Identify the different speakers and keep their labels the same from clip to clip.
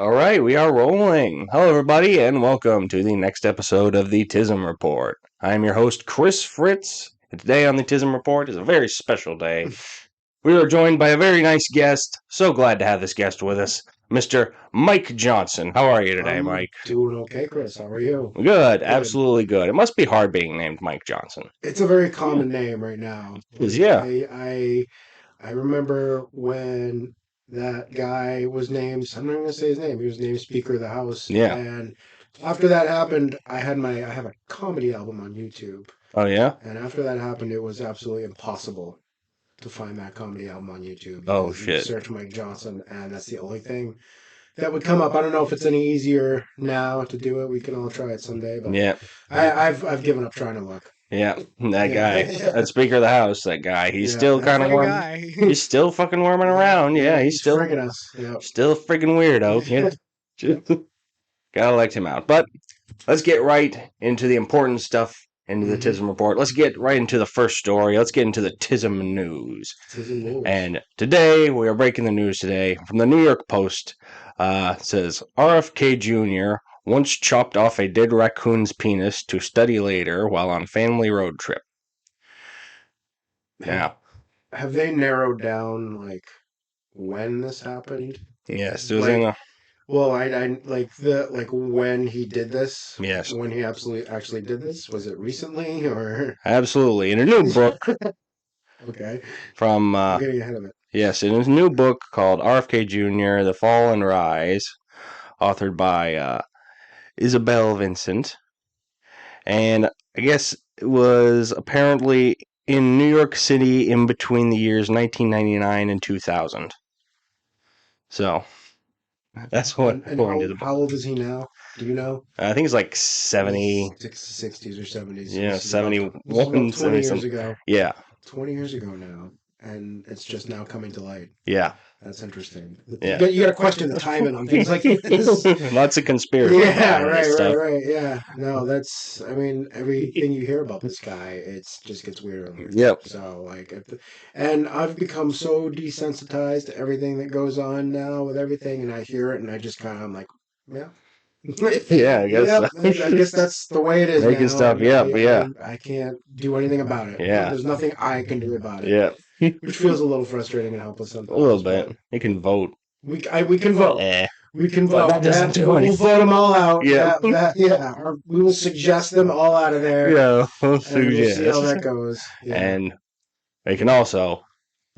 Speaker 1: All right, we are rolling. Hello, everybody, and welcome to the next episode of the Tism Report. I am your host, Chris Fritz, and today on the Tism Report is a very special day. We are joined by a very nice guest. So glad to have this guest with us, Mr. Mike Johnson. How are you today,
Speaker 2: I'm
Speaker 1: Mike?
Speaker 2: doing okay, Chris. How are you?
Speaker 1: Good,
Speaker 2: Good.
Speaker 1: absolutely good. It must be hard being named Mike Johnson.
Speaker 2: It's a very common name right now.
Speaker 1: 'Cause,
Speaker 2: Like
Speaker 1: yeah,
Speaker 2: I remember when that guy was named. I'm not going to say his name. He was named Speaker of the House,
Speaker 1: yeah.
Speaker 2: and after that happened, I have a comedy album on YouTube,
Speaker 1: Oh, yeah?
Speaker 2: and after that happened, it was absolutely impossible to find that comedy album on YouTube
Speaker 1: Oh,
Speaker 2: because you
Speaker 1: shit.
Speaker 2: search Mike Johnson, and that's the only thing that would come up. I don't know if it's any easier now to do it. We can all try it someday, but
Speaker 1: Yeah,
Speaker 2: I've given up trying to look.
Speaker 1: yeah. That guy,
Speaker 2: Yeah,
Speaker 1: that Speaker of the House, that guy, he's
Speaker 2: yeah,
Speaker 1: still
Speaker 2: that
Speaker 1: kind of
Speaker 2: fucking
Speaker 1: warm.
Speaker 2: guy.
Speaker 1: He's still fucking warming around. Yeah,
Speaker 2: Yeah,
Speaker 1: he's
Speaker 2: he's
Speaker 1: still
Speaker 2: frigging us. Yep.
Speaker 1: Still a friggin' weirdo. Yeah. Just gotta elect him out. But let's get right into the important stuff into the
Speaker 2: Mm-hmm.
Speaker 1: Tism report. Let's get right into the first story. Let's get into the Tism news.
Speaker 2: Tism news.
Speaker 1: And today we are breaking the news today from the New York Post. It says RFK Jr. once chopped off a dead raccoon's penis to study later while on family road trip.
Speaker 2: Have
Speaker 1: Now,
Speaker 2: have they narrowed down like when this happened?
Speaker 1: yes, it was in
Speaker 2: Like,
Speaker 1: a
Speaker 2: well, I like the like when he did this.
Speaker 1: yes,
Speaker 2: When he absolutely actually did this. Was it recently or?
Speaker 1: absolutely in a new book
Speaker 2: Okay,
Speaker 1: from
Speaker 2: I'm getting ahead of it.
Speaker 1: yes, in his new book called RFK Jr. The Fall and Rise, authored by Isabel Vincent. And I guess it was apparently in New York City in between the years 1999 and 2000. So that's what
Speaker 2: And
Speaker 1: according to the book.
Speaker 2: how old is he now? Do you know?
Speaker 1: I think it's like 70,
Speaker 2: 60s or 70s.
Speaker 1: yeah,
Speaker 2: This is about
Speaker 1: 71,
Speaker 2: 20
Speaker 1: 70
Speaker 2: years
Speaker 1: something.
Speaker 2: ago.
Speaker 1: Yeah,
Speaker 2: 20 years ago now, and it's just now coming to light.
Speaker 1: yeah,
Speaker 2: That's interesting.
Speaker 1: yeah.
Speaker 2: You got to question the timing on things like this.
Speaker 1: Lots of conspiracy
Speaker 2: Yeah,
Speaker 1: behind this
Speaker 2: right, right,
Speaker 1: stuff.
Speaker 2: right. Yeah, no, that's. I mean, everything you hear about this guy, it's just gets weirder and weirder.
Speaker 1: Yep.
Speaker 2: So like, and I've become so desensitized to everything that goes on now with everything, and I hear it, and I just kind of I'm like, yeah.
Speaker 1: Yeah, I guess
Speaker 2: Yep,
Speaker 1: so.
Speaker 2: I guess that's the way it is
Speaker 1: Making
Speaker 2: now,
Speaker 1: stuff.
Speaker 2: and
Speaker 1: Yep. Yeah.
Speaker 2: I can't do anything about it.
Speaker 1: Yeah.
Speaker 2: There's nothing I can do about it,
Speaker 1: Yeah.
Speaker 2: which feels a little frustrating and helpless
Speaker 1: A little
Speaker 2: sometimes. But
Speaker 1: bit. You can vote.
Speaker 2: we can vote.
Speaker 1: Eh.
Speaker 2: We can
Speaker 1: But
Speaker 2: vote.
Speaker 1: that doesn't do
Speaker 2: We'll
Speaker 1: anything.
Speaker 2: vote them all out.
Speaker 1: Yeah.
Speaker 2: Yeah. Or we will suggest them all out of there,
Speaker 1: Yeah. We'll
Speaker 2: and we'll see how
Speaker 1: suggest.
Speaker 2: that goes. Yeah.
Speaker 1: And they can also.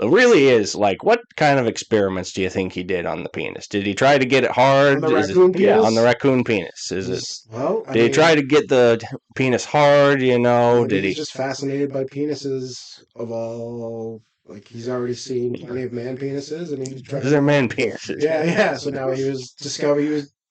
Speaker 1: It really is like, what kind of experiments do you think he did on the penis? Did he try to get it
Speaker 2: On
Speaker 1: hard?
Speaker 2: the
Speaker 1: Is it
Speaker 2: raccoon
Speaker 1: yeah on the
Speaker 2: penis,
Speaker 1: raccoon penis? Is it?
Speaker 2: well, I
Speaker 1: Did he try
Speaker 2: mean,
Speaker 1: to get the penis hard? You know?
Speaker 2: maybe
Speaker 1: Did
Speaker 2: he's
Speaker 1: he?
Speaker 2: just fascinated by penises of all. Like he's already seen plenty of man penises, and he tried.
Speaker 1: They're man penises.
Speaker 2: Yeah, yeah. So now he was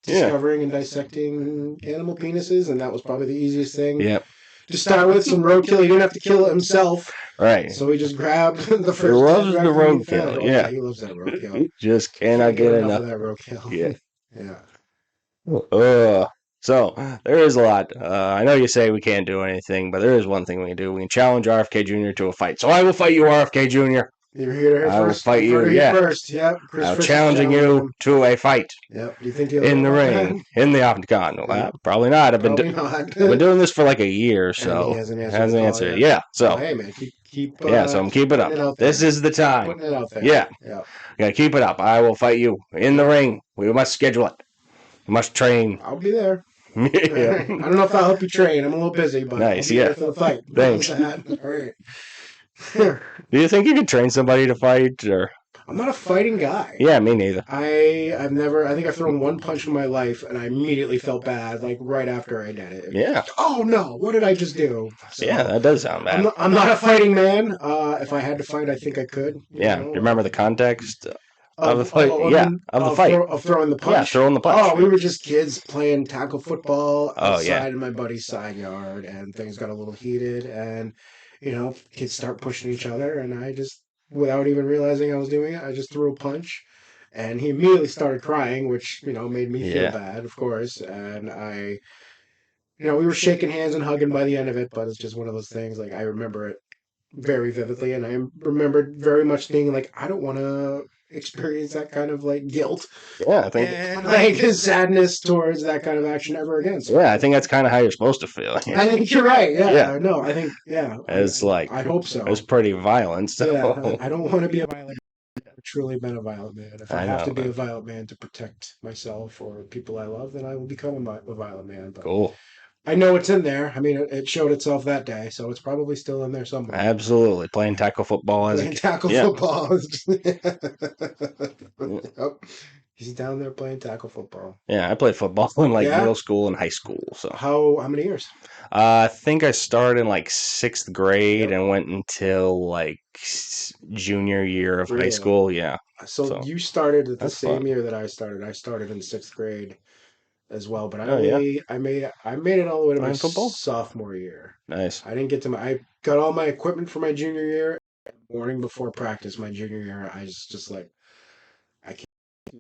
Speaker 1: Yeah.
Speaker 2: discovering and dissecting animal penises, and that was probably the easiest thing
Speaker 1: Yep.
Speaker 2: to start with. Some roadkill. He didn't have to kill it himself,
Speaker 1: Right.
Speaker 2: so he just grabbed the
Speaker 1: He
Speaker 2: first dead
Speaker 1: loves the
Speaker 2: raccoon he found.
Speaker 1: roadkill.
Speaker 2: Oh
Speaker 1: Yeah.
Speaker 2: yeah, he loves that roadkill.
Speaker 1: Just cannot
Speaker 2: Can't
Speaker 1: get
Speaker 2: get enough
Speaker 1: enough.
Speaker 2: of that roadkill.
Speaker 1: Yeah.
Speaker 2: Yeah.
Speaker 1: So there is a lot. I know you say we can't do anything, but there is one thing we can do. We can challenge RFK Jr. to a fight. So I will fight you, RFK Jr.
Speaker 2: You're here to hear
Speaker 1: I will
Speaker 2: first.
Speaker 1: fight
Speaker 2: You've
Speaker 1: you.
Speaker 2: heard it here
Speaker 1: Yeah,
Speaker 2: first. Yep. Chris
Speaker 1: I'm
Speaker 2: Fish is
Speaker 1: challenging
Speaker 2: challenging
Speaker 1: you
Speaker 2: him.
Speaker 1: to a fight
Speaker 2: Yep. Do you think he'll
Speaker 1: in
Speaker 2: ever
Speaker 1: the
Speaker 2: want
Speaker 1: ring, in the octagon.
Speaker 2: that?
Speaker 1: Well, probably not.
Speaker 2: Probably not.
Speaker 1: Been doing this for like a year,
Speaker 2: And he
Speaker 1: so
Speaker 2: hasn't answered the
Speaker 1: hasn't
Speaker 2: call
Speaker 1: answered.
Speaker 2: yet.
Speaker 1: Yeah,
Speaker 2: Well,
Speaker 1: so
Speaker 2: hey man,
Speaker 1: yeah, so I'm
Speaker 2: keep
Speaker 1: keeping
Speaker 2: putting
Speaker 1: up.
Speaker 2: it out
Speaker 1: This
Speaker 2: there.
Speaker 1: is the
Speaker 2: Keep
Speaker 1: time.
Speaker 2: putting it out there.
Speaker 1: Yeah,
Speaker 2: Yeah.
Speaker 1: gotta keep it up. I will fight you in the
Speaker 2: Yeah.
Speaker 1: ring. We must schedule it. We must train.
Speaker 2: I'll be there. I
Speaker 1: Yeah.
Speaker 2: don't know if I'll help you train. I'm a little busy, but
Speaker 1: Nice,
Speaker 2: I'll be
Speaker 1: yeah.
Speaker 2: there for the fight.
Speaker 1: Thanks.
Speaker 2: All right.
Speaker 1: Do you think you could train somebody to fight? Or
Speaker 2: I'm not a fighting guy.
Speaker 1: yeah, me neither.
Speaker 2: I've never. I think I've thrown one punch in my life, and I immediately felt bad, like right after I did it.
Speaker 1: Yeah,
Speaker 2: Oh no! What did I just do? So
Speaker 1: yeah, that does sound bad.
Speaker 2: I'm not a fighting man. If I had to fight, I think I could.
Speaker 1: Yeah, do you remember the context of the
Speaker 2: Of
Speaker 1: fight? Yeah, of the fight.
Speaker 2: of throwing the
Speaker 1: Yeah,
Speaker 2: punch.
Speaker 1: throwing the punch.
Speaker 2: Oh, we were just kids playing tackle football
Speaker 1: Oh yeah,
Speaker 2: outside in my buddy's side yard, and things got a little heated, and kids start pushing each other, and I just, without even realizing I was doing it, I just threw a punch, and he immediately started crying, which made me feel
Speaker 1: yeah,
Speaker 2: bad, of course, and we were shaking hands and hugging by the end of it, but it's just one of those things. Like I remember it very vividly, and I remembered very much being like, I don't want to experience that kind of like guilt
Speaker 1: Yeah, I think
Speaker 2: and like sadness towards that kind of action ever again. So
Speaker 1: yeah, I think that's kind of how you're supposed to feel.
Speaker 2: I think you're right. Yeah,
Speaker 1: Yeah.
Speaker 2: no, I think yeah,
Speaker 1: It's like
Speaker 2: I hope so.
Speaker 1: it's pretty violent. So
Speaker 2: Yeah, I don't want to be a violent. I've truly been a violent man. If I
Speaker 1: I
Speaker 2: have to
Speaker 1: know.
Speaker 2: be a violent man to protect myself or people I love, then I will become a violent man. But
Speaker 1: Cool.
Speaker 2: I know it's in there. I mean, it showed itself that day, so it's probably still in there somewhere.
Speaker 1: Absolutely. Playing tackle football as a
Speaker 2: Playing
Speaker 1: kid.
Speaker 2: tackle
Speaker 1: Yeah.
Speaker 2: football.
Speaker 1: Yeah.
Speaker 2: Yep. He's down there playing tackle football.
Speaker 1: Yeah, I played football in like
Speaker 2: Yeah?
Speaker 1: middle school and high school. So
Speaker 2: How many years?
Speaker 1: I think I started in like sixth grade
Speaker 2: Yep.
Speaker 1: and went until like junior year of high
Speaker 2: Really?
Speaker 1: school. Yeah.
Speaker 2: So
Speaker 1: So
Speaker 2: you started at the
Speaker 1: that's fun.
Speaker 2: same year that I started. I started in sixth grade as well, but
Speaker 1: Oh yeah.
Speaker 2: I made it all the way to my
Speaker 1: Playing football?
Speaker 2: sophomore year.
Speaker 1: Nice.
Speaker 2: I didn't get to my I got all my equipment for my junior year. Morning before practice, my junior year, I was just like, I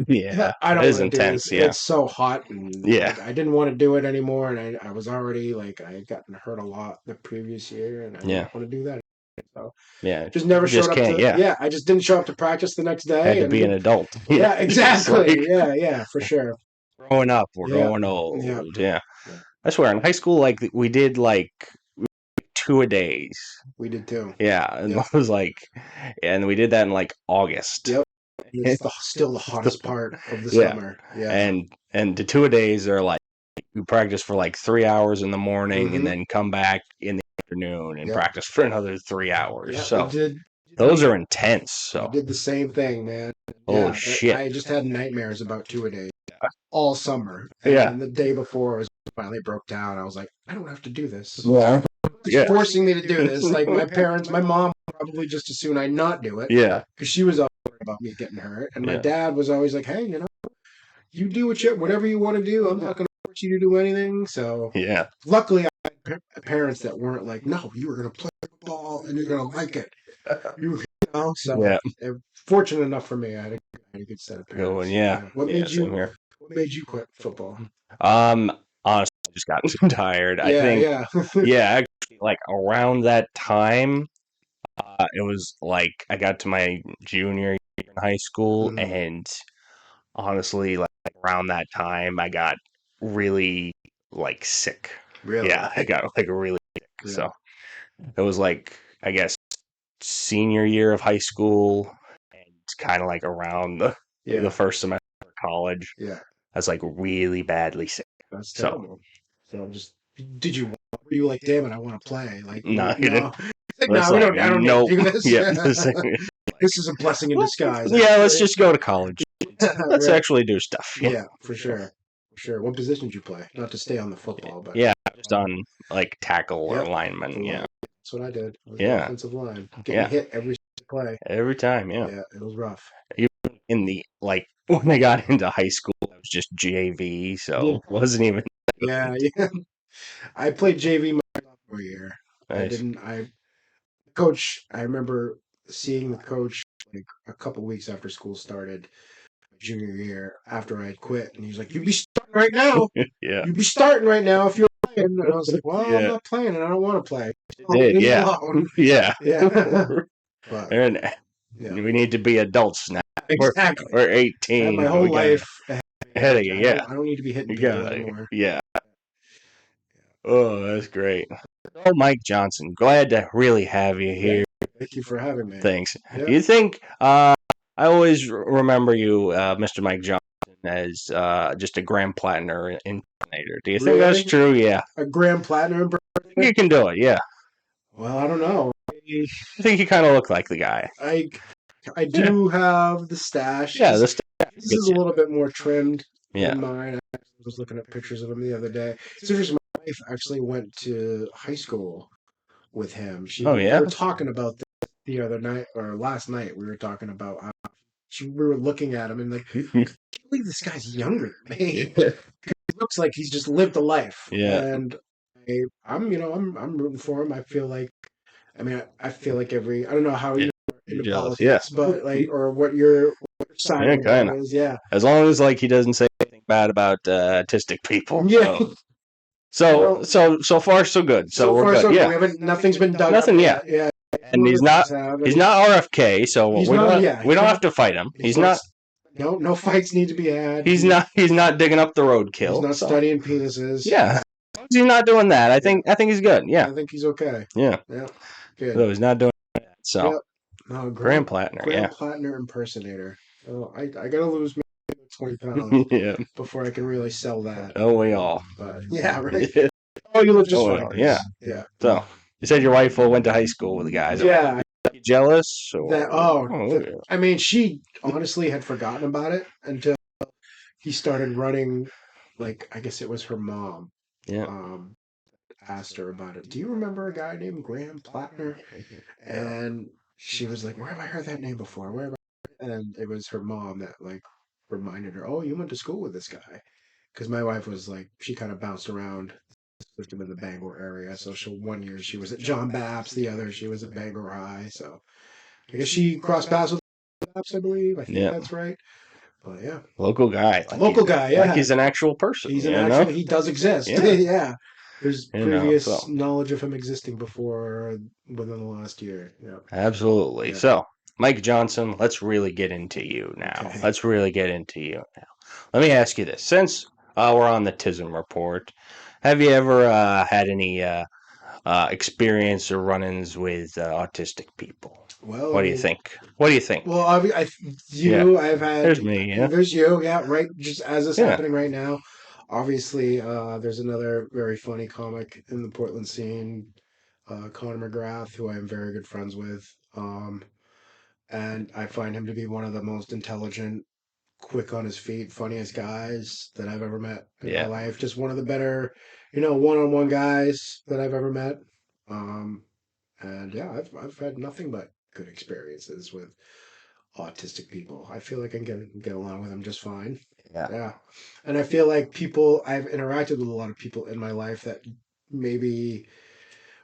Speaker 1: Yeah.
Speaker 2: I
Speaker 1: It
Speaker 2: don't
Speaker 1: is
Speaker 2: want to do this.
Speaker 1: intense. Yeah.
Speaker 2: It's so hot, and
Speaker 1: Yeah.
Speaker 2: like I didn't want to do it anymore. And I was already like I had gotten hurt a lot the previous year, and I
Speaker 1: Yeah.
Speaker 2: didn't want to do that. So
Speaker 1: Yeah.
Speaker 2: just never
Speaker 1: Just
Speaker 2: showed up
Speaker 1: can't.
Speaker 2: to.
Speaker 1: Yeah.
Speaker 2: Yeah, I just didn't show up to practice the next
Speaker 1: Had
Speaker 2: day,
Speaker 1: to be an
Speaker 2: and
Speaker 1: adult.
Speaker 2: yeah,
Speaker 1: It's
Speaker 2: exactly.
Speaker 1: like
Speaker 2: Yeah, for sure.
Speaker 1: growing up, we're
Speaker 2: Yeah,
Speaker 1: growing
Speaker 2: yeah,
Speaker 1: old. Yeah.
Speaker 2: yeah.
Speaker 1: I swear, in high school, like we did like two a days.
Speaker 2: We did too.
Speaker 1: Yeah, and
Speaker 2: Yep.
Speaker 1: I was like, and we did that in like August.
Speaker 2: Yep. It's still the hottest part of the
Speaker 1: Yeah,
Speaker 2: summer. Yeah.
Speaker 1: and the two a days are like you practice for like 3 hours in the morning and
Speaker 2: Mm-hmm.
Speaker 1: then come back in the afternoon and
Speaker 2: Yep.
Speaker 1: practice for another 3 hours.
Speaker 2: Yeah, we
Speaker 1: So
Speaker 2: did.
Speaker 1: those are intense.
Speaker 2: We
Speaker 1: So
Speaker 2: did the same thing, man.
Speaker 1: holy
Speaker 2: Yeah,
Speaker 1: shit.
Speaker 2: I just had nightmares about two a days all summer,
Speaker 1: Yeah.
Speaker 2: and the day before was finally broke down. I was like, I don't have to do this.
Speaker 1: Yeah.
Speaker 2: It's
Speaker 1: Yeah.
Speaker 2: forcing me to do this. Like my mom would probably just as soon I not do it
Speaker 1: Yeah.
Speaker 2: because she was always worried about me getting hurt, and my
Speaker 1: Yeah.
Speaker 2: dad was always like, hey, you do whatever you want to do. I'm not going to force you to do anything. So
Speaker 1: Yeah.
Speaker 2: luckily, I had parents that weren't like, no, you were going to play football and you're going to like it. So
Speaker 1: Yeah.
Speaker 2: fortunate enough for me, I had a good set of
Speaker 1: Good
Speaker 2: parents.
Speaker 1: one. Yeah.
Speaker 2: What
Speaker 1: Yeah.
Speaker 2: made
Speaker 1: Same
Speaker 2: you?
Speaker 1: here.
Speaker 2: What made you quit football?
Speaker 1: Honestly, I just got too tired. I
Speaker 2: Yeah,
Speaker 1: think,
Speaker 2: yeah.
Speaker 1: yeah, actually, like around that time, it was like I got to my junior year in high school,
Speaker 2: Mhm.
Speaker 1: and honestly, like around that time, I got really like sick.
Speaker 2: Really?
Speaker 1: Yeah, I got like really sick.
Speaker 2: Yeah.
Speaker 1: So it was like I guess senior year of high school, and kind of like around
Speaker 2: Yeah.
Speaker 1: the first semester of college.
Speaker 2: Yeah.
Speaker 1: I was like really badly sick.
Speaker 2: That's
Speaker 1: So
Speaker 2: terrible. So just did you? Were you like, damn it, I want to play? Like,
Speaker 1: no,
Speaker 2: no. Like,
Speaker 1: it's
Speaker 2: no, we
Speaker 1: like
Speaker 2: don't. I don't need
Speaker 1: nope.
Speaker 2: to do this.
Speaker 1: Yeah,
Speaker 2: This is a blessing in disguise.
Speaker 1: yeah. Let's
Speaker 2: actually.
Speaker 1: just go to college. Let's
Speaker 2: Right.
Speaker 1: actually do stuff.
Speaker 2: Yeah, for sure. For sure. What position did you play? Not to stay on the football, but
Speaker 1: Yeah, just on like tackle or
Speaker 2: yep.
Speaker 1: lineman. Yeah,
Speaker 2: That's what I did. I was the
Speaker 1: yeah,
Speaker 2: offensive line. Getting
Speaker 1: yeah.
Speaker 2: hit every play.
Speaker 1: Every time, yeah.
Speaker 2: Yeah, it was rough.
Speaker 1: Even in the like when I got into high school, it was just JV, so it wasn't even
Speaker 2: Yeah, yeah. I played JV my sophomore year. I
Speaker 1: nice.
Speaker 2: didn't. Coach. I remember seeing the coach like a couple weeks after school started, junior year, after I had quit, and he's like, "You be starting right now.
Speaker 1: Yeah,
Speaker 2: You be starting right now if you're playing." And I was like, "Well, I'm
Speaker 1: yeah.
Speaker 2: not playing, and I don't want to play.
Speaker 1: Did
Speaker 2: Leave me
Speaker 1: yeah,
Speaker 2: alone."
Speaker 1: yeah.
Speaker 2: Yeah. But
Speaker 1: And
Speaker 2: yeah,
Speaker 1: we need to be adults now.
Speaker 2: exactly.
Speaker 1: We're
Speaker 2: I had
Speaker 1: 18.
Speaker 2: my whole
Speaker 1: We gotta
Speaker 2: life
Speaker 1: ahead of you. Yeah,
Speaker 2: I don't need to be hitting
Speaker 1: you
Speaker 2: people
Speaker 1: got
Speaker 2: anymore.
Speaker 1: yeah. Oh, that's great. Oh, Mike Johnson, glad to really have you here.
Speaker 2: Thank you for having me.
Speaker 1: Thanks.
Speaker 2: Yeah.
Speaker 1: Do you think I always remember you, Mr. Mike Johnson, as just a Grand Platinum impersonator. Do you think that's
Speaker 2: Really?
Speaker 1: true? Yeah.
Speaker 2: A Grand Platinum.
Speaker 1: I think you can do it. Yeah.
Speaker 2: Well, I don't know.
Speaker 1: I think you kind of look like the guy.
Speaker 2: I do have the stash.
Speaker 1: Yeah.
Speaker 2: This
Speaker 1: This
Speaker 2: is a little bit more trimmed
Speaker 1: Yeah.
Speaker 2: than mine. I was looking at pictures of him the other day. It's interesting. My wife actually went to high school with him.
Speaker 1: Oh,
Speaker 2: We
Speaker 1: yeah?
Speaker 2: were talking about this the other night or last night. We were talking about how we were looking at him and like, I can't believe this guy's younger than me. He looks like he's just lived a life.
Speaker 1: Yeah.
Speaker 2: And I'm rooting for him. I feel like I feel like I don't know how
Speaker 1: Yeah.
Speaker 2: you're into
Speaker 1: Jealous,
Speaker 2: politics, but like, or what your side
Speaker 1: Yeah,
Speaker 2: of
Speaker 1: kinda.
Speaker 2: it is, yeah.
Speaker 1: As long as like he doesn't say anything bad about autistic people.
Speaker 2: Yeah.
Speaker 1: So far so good. So
Speaker 2: So
Speaker 1: we're
Speaker 2: far,
Speaker 1: good.
Speaker 2: so good.
Speaker 1: Yeah.
Speaker 2: We haven't, nothing's been dug
Speaker 1: Nothing
Speaker 2: up
Speaker 1: yet.
Speaker 2: yet. Yeah.
Speaker 1: and
Speaker 2: murders have,
Speaker 1: he's
Speaker 2: and
Speaker 1: not RFK, so
Speaker 2: he's not. Yeah,
Speaker 1: we
Speaker 2: he's
Speaker 1: don't
Speaker 2: not.
Speaker 1: have to fight him.
Speaker 2: He's not. No fights need to be had.
Speaker 1: He's not digging up the
Speaker 2: He's
Speaker 1: roadkill.
Speaker 2: not
Speaker 1: So
Speaker 2: studying penises.
Speaker 1: yeah, he's not doing that.
Speaker 2: Yeah,
Speaker 1: I think he's good. Yeah,
Speaker 2: I think he's okay.
Speaker 1: yeah.
Speaker 2: Yeah, good.
Speaker 1: So he's not doing that. So
Speaker 2: Yep. No,
Speaker 1: Graham Plattner.
Speaker 2: Graham
Speaker 1: Yeah,
Speaker 2: Plattner impersonator. Oh, I gotta lose maybe 20 pounds
Speaker 1: yeah.
Speaker 2: before I can really sell that.
Speaker 1: Oh, we all.
Speaker 2: But yeah, right. Oh, you look just
Speaker 1: Oh,
Speaker 2: fine,
Speaker 1: yeah.
Speaker 2: Chris. Yeah.
Speaker 1: So you said your wife went to high school with the guys.
Speaker 2: Yeah.
Speaker 1: Are you jealous? Or?
Speaker 2: That.
Speaker 1: Yeah.
Speaker 2: I mean, she honestly had forgotten about it until he started running. Like, I guess it was her mom.
Speaker 1: Yeah.
Speaker 2: Asked her about it. Do you remember a guy named Graham Plattner? And she was like, "Where have I heard that name before? Where?" Have I... And it was her mom that like reminded her, "Oh, you went to school with this guy." Because my wife was like, she kind of bounced around, lived in the Bangor area. So she, one year she was at John Baps, the other she was at Bangor High. So I guess she crossed paths with Baps, I believe. I think that's right. But yeah,
Speaker 1: local guy.
Speaker 2: Local guy. Yeah,
Speaker 1: like he's an actual person.
Speaker 2: he's an actual. He does exist.
Speaker 1: Yeah.
Speaker 2: Yeah. There's previous
Speaker 1: so.
Speaker 2: knowledge of him existing before within the last year. Yeah.
Speaker 1: Absolutely.
Speaker 2: Yeah.
Speaker 1: So, Mike Johnson, let's really get into you now.
Speaker 2: Okay.
Speaker 1: Let's really get into you now. Let me ask you this. Since we're on the Tism Report, have you ever had any experience or run-ins with autistic people?
Speaker 2: Well,
Speaker 1: What do you think? What do you think?
Speaker 2: Well, I've had.
Speaker 1: There's me, yeah.
Speaker 2: There's you, yeah, right. Just as it's
Speaker 1: Yeah.
Speaker 2: happening right now. Obviously, there's another very funny comic in the Portland scene, Connor McGrath, who I am very good friends with. And I find him to be one of the most intelligent, quick on his feet, funniest guys that I've ever met in my life. Just one of the better, one-on-one guys that I've ever met. And yeah, I've had nothing but good experiences with autistic people. I feel like I can get along with them just fine. Yeah. And I feel like I've interacted with a lot of people in my life that maybe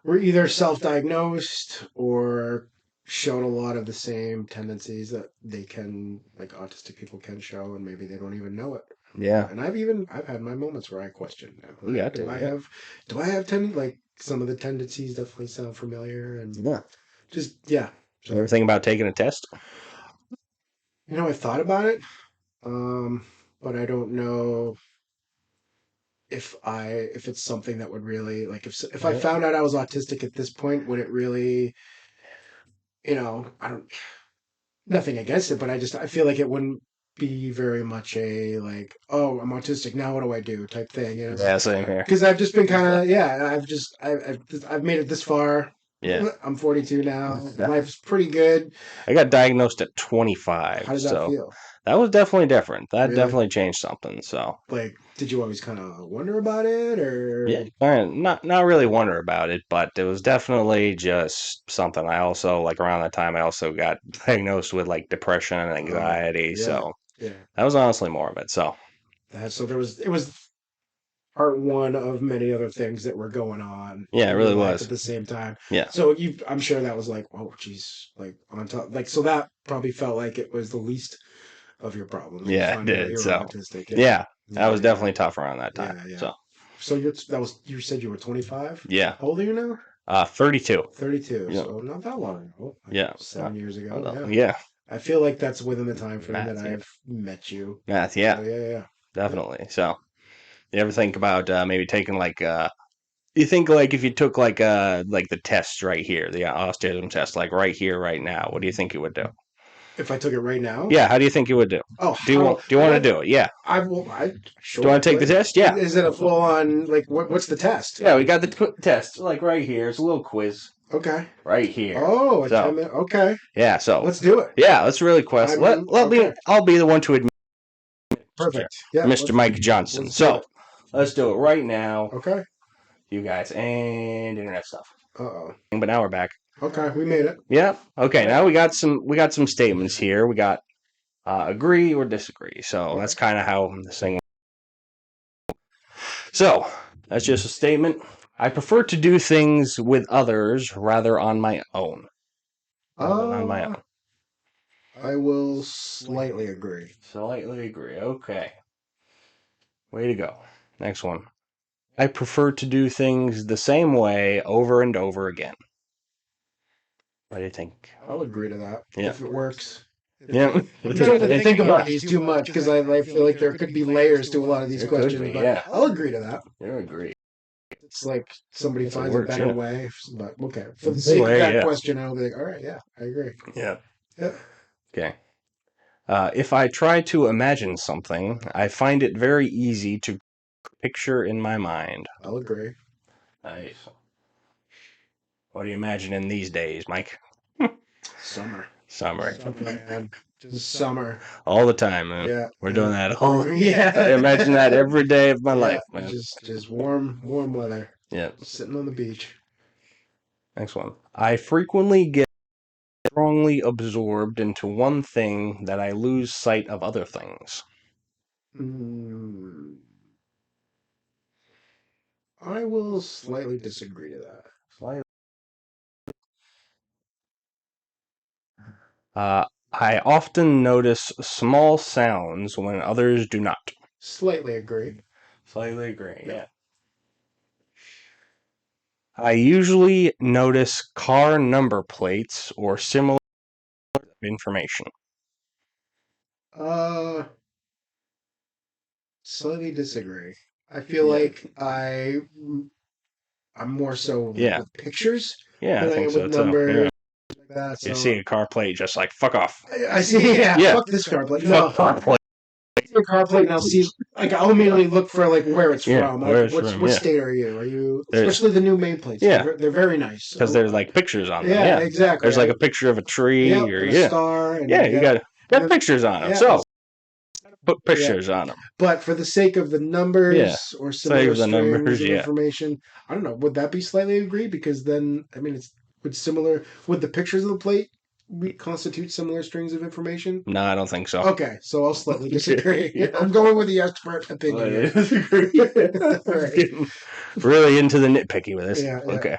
Speaker 2: were either self-diagnosed or showed a lot of the same tendencies that like autistic people can show, and maybe they don't even know it.
Speaker 1: Yeah.
Speaker 2: And I've had my moments where I question now.
Speaker 1: Yeah.
Speaker 2: Do I have like some of the tendencies definitely sound familiar, and just yeah.
Speaker 1: So ever think about taking a test?
Speaker 2: I thought about it, but I don't know if it's something that would really like if I found out I was autistic at this point, would it really, I don't nothing against it, but I feel like it wouldn't be very much a like, oh, I'm autistic now, what do I do type thing,
Speaker 1: Yeah, same here.
Speaker 2: Because I've just been kind of I've made it this far.
Speaker 1: Yeah.
Speaker 2: I'm 42 now. Life's pretty good.
Speaker 1: I got diagnosed at 25.
Speaker 2: How does that feel?
Speaker 1: That was definitely different. That
Speaker 2: Really?
Speaker 1: definitely changed something. So,
Speaker 2: like, did you always kind of wonder about it, or
Speaker 1: not really wonder about it, but it was definitely just something. I also like around that time I also got diagnosed with like depression and anxiety. So that was honestly more of it. So
Speaker 2: it was part one of many other things that were going on.
Speaker 1: Yeah, it really was
Speaker 2: at the same time.
Speaker 1: Yeah.
Speaker 2: So I'm sure that was like, oh, geez, like on top, like so that probably felt like it was the least of your problems.
Speaker 1: Yeah, it did. So
Speaker 2: autistic.
Speaker 1: Yeah, that was definitely tough around that time.
Speaker 2: Yeah. So you said you were 25?
Speaker 1: Yeah.
Speaker 2: How old are you now?
Speaker 1: 32.
Speaker 2: 32. Yeah. So not that long ago.
Speaker 1: Yeah.
Speaker 2: 7 years ago.
Speaker 1: Yeah.
Speaker 2: I feel like that's within the time frame that I've met you.
Speaker 1: Yeah.
Speaker 2: So, yeah.
Speaker 1: Definitely. So, you ever think about maybe taking like you think like if you took like the test right here, the autism test, like right here, right now, what do you think you would do?
Speaker 2: If I took it right now?
Speaker 1: Yeah, how do you think you would do?
Speaker 2: Oh,
Speaker 1: do you want to do it? Yeah.
Speaker 2: Sure.
Speaker 1: Do you want to take the test? Yeah.
Speaker 2: Is it a full on like what's the test?
Speaker 1: Yeah, we got the test like right here. It's a little quiz.
Speaker 2: Okay.
Speaker 1: Right here.
Speaker 2: Oh, a 10-minute. Okay.
Speaker 1: Yeah. So
Speaker 2: let's do it.
Speaker 1: Yeah, let's really quest. I'll be the one to admit.
Speaker 2: Perfect. Yeah.
Speaker 1: Mr. Mike Johnson. So let's do it right now.
Speaker 2: Okay.
Speaker 1: You guys and internet stuff.
Speaker 2: Uh-oh.
Speaker 1: But now we're back.
Speaker 2: Okay, we made it.
Speaker 1: Yeah. Okay. Now we got some statements here. We got agree or disagree. So that's kind of how this thing. So that's just a statement. I prefer to do things with others rather on my own. On my own.
Speaker 2: I will slightly agree.
Speaker 1: Slightly agree. Okay. Way to go. Next one. I prefer to do things the same way over and over again. What do you think?
Speaker 2: I'll agree to that
Speaker 1: Yeah.
Speaker 2: if it works.
Speaker 1: Yeah.
Speaker 2: I'm trying to think about these too much because I feel like there could be layers to a lot of these
Speaker 1: There could
Speaker 2: questions,
Speaker 1: be,
Speaker 2: but
Speaker 1: yeah.
Speaker 2: I'll agree to that.
Speaker 1: You agree.
Speaker 2: It's like somebody
Speaker 1: If it
Speaker 2: finds
Speaker 1: works,
Speaker 2: a better
Speaker 1: yeah.
Speaker 2: way, but okay. For the sake of
Speaker 1: Way,
Speaker 2: that
Speaker 1: yeah.
Speaker 2: question, I'll be like, all right, yeah, I agree.
Speaker 1: Yeah.
Speaker 2: Yeah,
Speaker 1: Okay. If I try to imagine something, I find it very easy to picture in my mind.
Speaker 2: I'll agree.
Speaker 1: Nice. What are you imagining these days, Mike?
Speaker 2: Summer.
Speaker 1: Summer.
Speaker 2: Summer, man. Just summer.
Speaker 1: All the time, man.
Speaker 2: Yeah.
Speaker 1: We're
Speaker 2: yeah.
Speaker 1: doing that all.
Speaker 2: Yeah.
Speaker 1: I imagine that every day of my
Speaker 2: Yeah,
Speaker 1: life, man.
Speaker 2: just warm weather.
Speaker 1: Yeah.
Speaker 2: Sitting on the beach.
Speaker 1: Next one. I frequently get strongly absorbed into one thing that I lose sight of other things.
Speaker 2: Mm, I will slightly disagree to that.
Speaker 1: I often notice small sounds when others do not.
Speaker 2: Slightly agree.
Speaker 1: Slightly agree, yeah. I usually notice car number plates or similar information.
Speaker 2: Slightly disagree. I feel like I'm more so
Speaker 1: Yeah.
Speaker 2: with pictures
Speaker 1: Yeah,
Speaker 2: than
Speaker 1: I
Speaker 2: I
Speaker 1: think
Speaker 2: am with
Speaker 1: so too.
Speaker 2: numbers
Speaker 1: Yeah.
Speaker 2: like that.
Speaker 1: You
Speaker 2: So
Speaker 1: see a car plate, just like fuck off.
Speaker 2: I see. Yeah,
Speaker 1: Yeah.
Speaker 2: fuck this car plate. No,
Speaker 1: Fuck car plate.
Speaker 2: see a car plate and I'll see. Like I'll immediately look for like where it's
Speaker 1: Yeah,
Speaker 2: from.
Speaker 1: where it's
Speaker 2: What's
Speaker 1: from,
Speaker 2: what
Speaker 1: yeah.
Speaker 2: state are you? Are you
Speaker 1: There's-
Speaker 2: especially the new main plates?
Speaker 1: Yeah.
Speaker 2: They're very nice.
Speaker 1: Because there's like pictures on them.
Speaker 2: Yeah,
Speaker 1: Yeah,
Speaker 2: exactly.
Speaker 1: There's like a picture of a tree
Speaker 2: Yep,
Speaker 1: or
Speaker 2: and a star. And
Speaker 1: yeah, you got
Speaker 2: yep,
Speaker 1: pictures on them.
Speaker 2: yeah,
Speaker 1: So put pictures on them.
Speaker 2: But for the sake of the numbers or similar
Speaker 1: Save the
Speaker 2: strings
Speaker 1: numbers,
Speaker 2: of
Speaker 1: yeah.
Speaker 2: information, I don't know. Would that be slightly agree? Because then, I mean, would the pictures of the plate constitute similar strings of information?
Speaker 1: No, I don't think so.
Speaker 2: Okay, so I'll slightly disagree. I'm going with the expert opinion here.
Speaker 1: Right. Getting really into the nitpicky with this.
Speaker 2: Yeah, yeah.